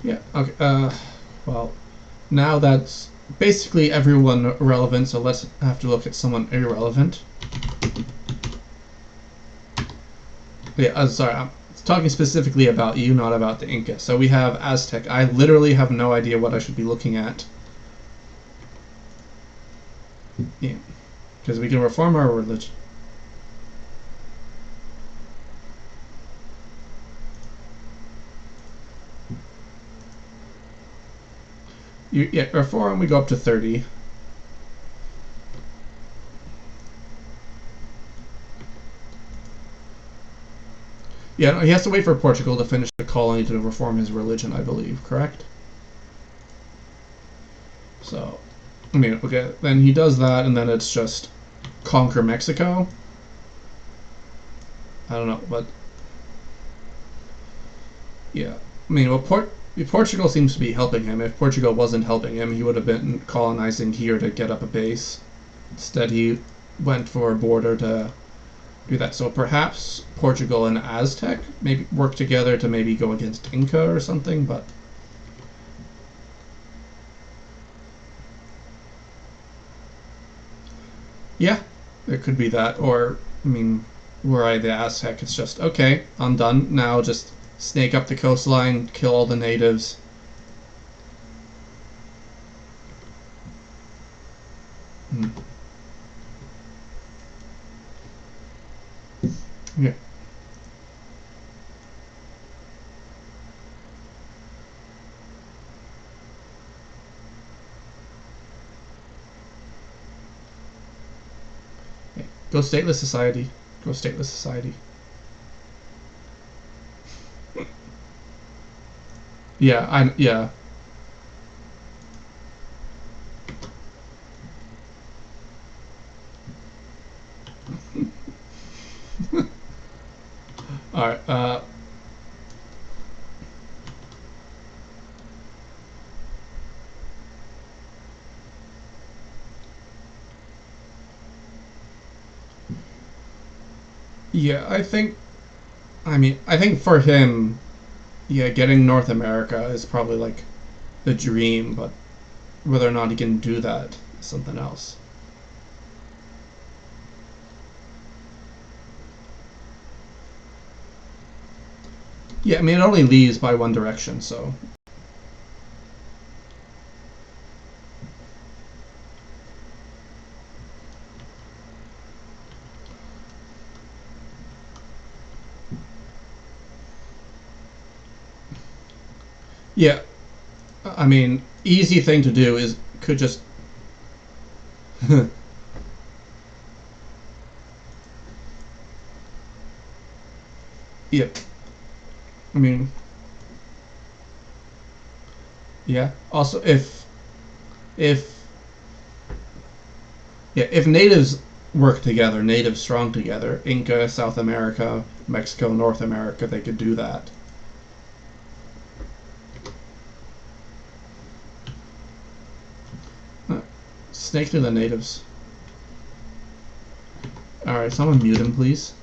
Speaker 1: Yeah. Okay. Well, now that's basically everyone relevant. So let's have to look at someone irrelevant. Yeah. Sorry. I'm talking specifically about you, not about the Inca. So we have Aztec. I literally have no idea what I should be looking at. Yeah. Because we can reform our religion. Yeah, reform. We go up to 30. Yeah, no, he has to wait for Portugal to finish the colony to reform his religion, I believe. Correct. So, I mean, okay, then he does that, and then it's just conquer Mexico. I don't know, but yeah, I mean, well, Portugal seems to be helping him. If Portugal wasn't helping him, he would have been colonizing here to get up a base. Instead, he went for a border to do that. So perhaps Portugal and Aztec maybe work together to maybe go against Inca or something. But yeah, it could be that. Or I mean, were I the Aztec, it's just okay. I'm done now. Just snake up the coastline, kill all the natives. Hmm. Yeah. Yeah. Go stateless society. Go stateless society. Yeah, yeah. All right. Yeah, I think. I mean, I think for him, yeah, getting North America is probably like the dream, but whether or not he can do that is something else. Yeah, I mean, it only leaves by one direction, so. Yeah, I mean, easy thing to do is could just. Yep. I mean, yeah. Also, if yeah, if natives work together, natives strong together, Inca, South America, Mexico, North America, they could do that. Snake through the natives. All right, someone mute him, please.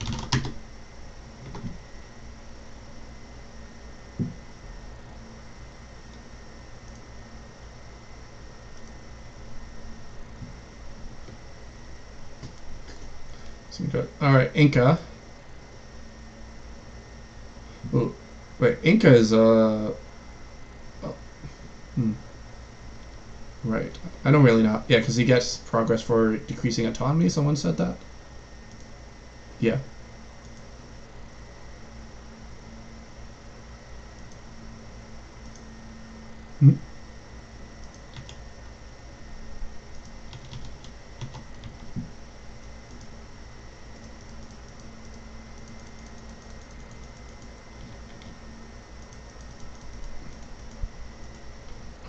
Speaker 1: All right, Inca. Ooh, wait, Inca is oh, hmm, right. I don't really know. Yeah, because he gets progress for decreasing autonomy. Someone said that. Yeah. Hmm.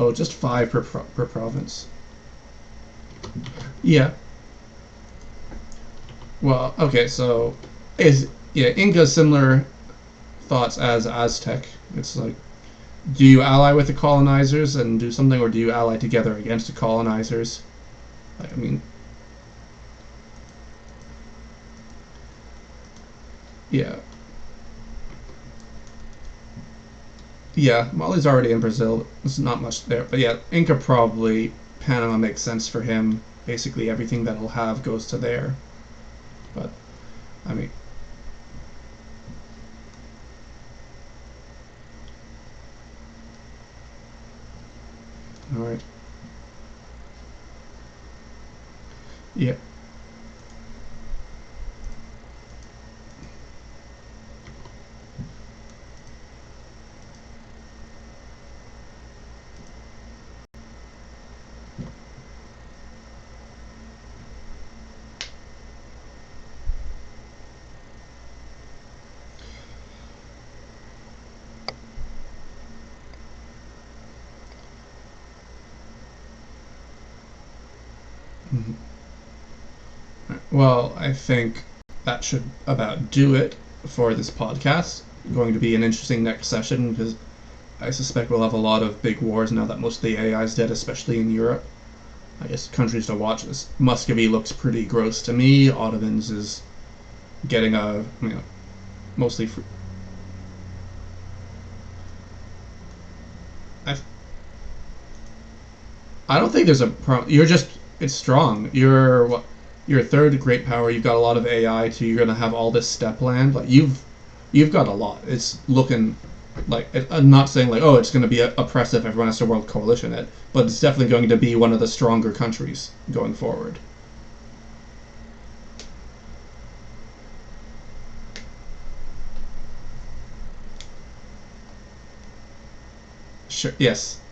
Speaker 1: Oh, just 5 per province. Yeah. Well, okay, so Inca similar thoughts as Aztec. It's like, do you ally with the colonizers and do something, or do you ally together against the colonizers? Like, I mean, yeah, yeah. Mali's already in Brazil. There's not much there, but yeah, Inca probably Panama makes sense for him. Basically, everything that he'll have goes to there. But I mean, all right, yeah. Mhm. Well, I think that should about do it for this podcast. Going to be an interesting next session because I suspect we'll have a lot of big wars now that most of the AI is dead, especially in Europe. I guess countries to watch this. Muscovy looks pretty gross to me. Ottomans is getting mostly free. I, I don't think there's a problem. You're just it's strong. You're what? You're a third great power. You've got a lot of AI too. You're gonna have all this steppe land. Like you've got a lot. It's looking like I'm not saying like oh it's going to be oppressive. Everyone has to world coalition it, but it's definitely going to be one of the stronger countries going forward. Sure. Yes.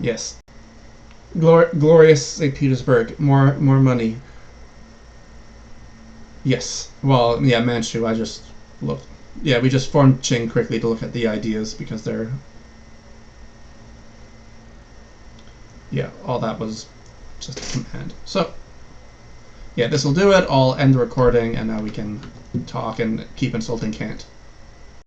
Speaker 1: Yes. Glorious St. Petersburg. More money. Yes. Well, yeah, Manchu. I just looked. Yeah, we just formed Qing quickly to look at the ideas because they're yeah, all that was just a command. So yeah, this will do it. I'll end the recording, and now we can talk and keep insulting Kant.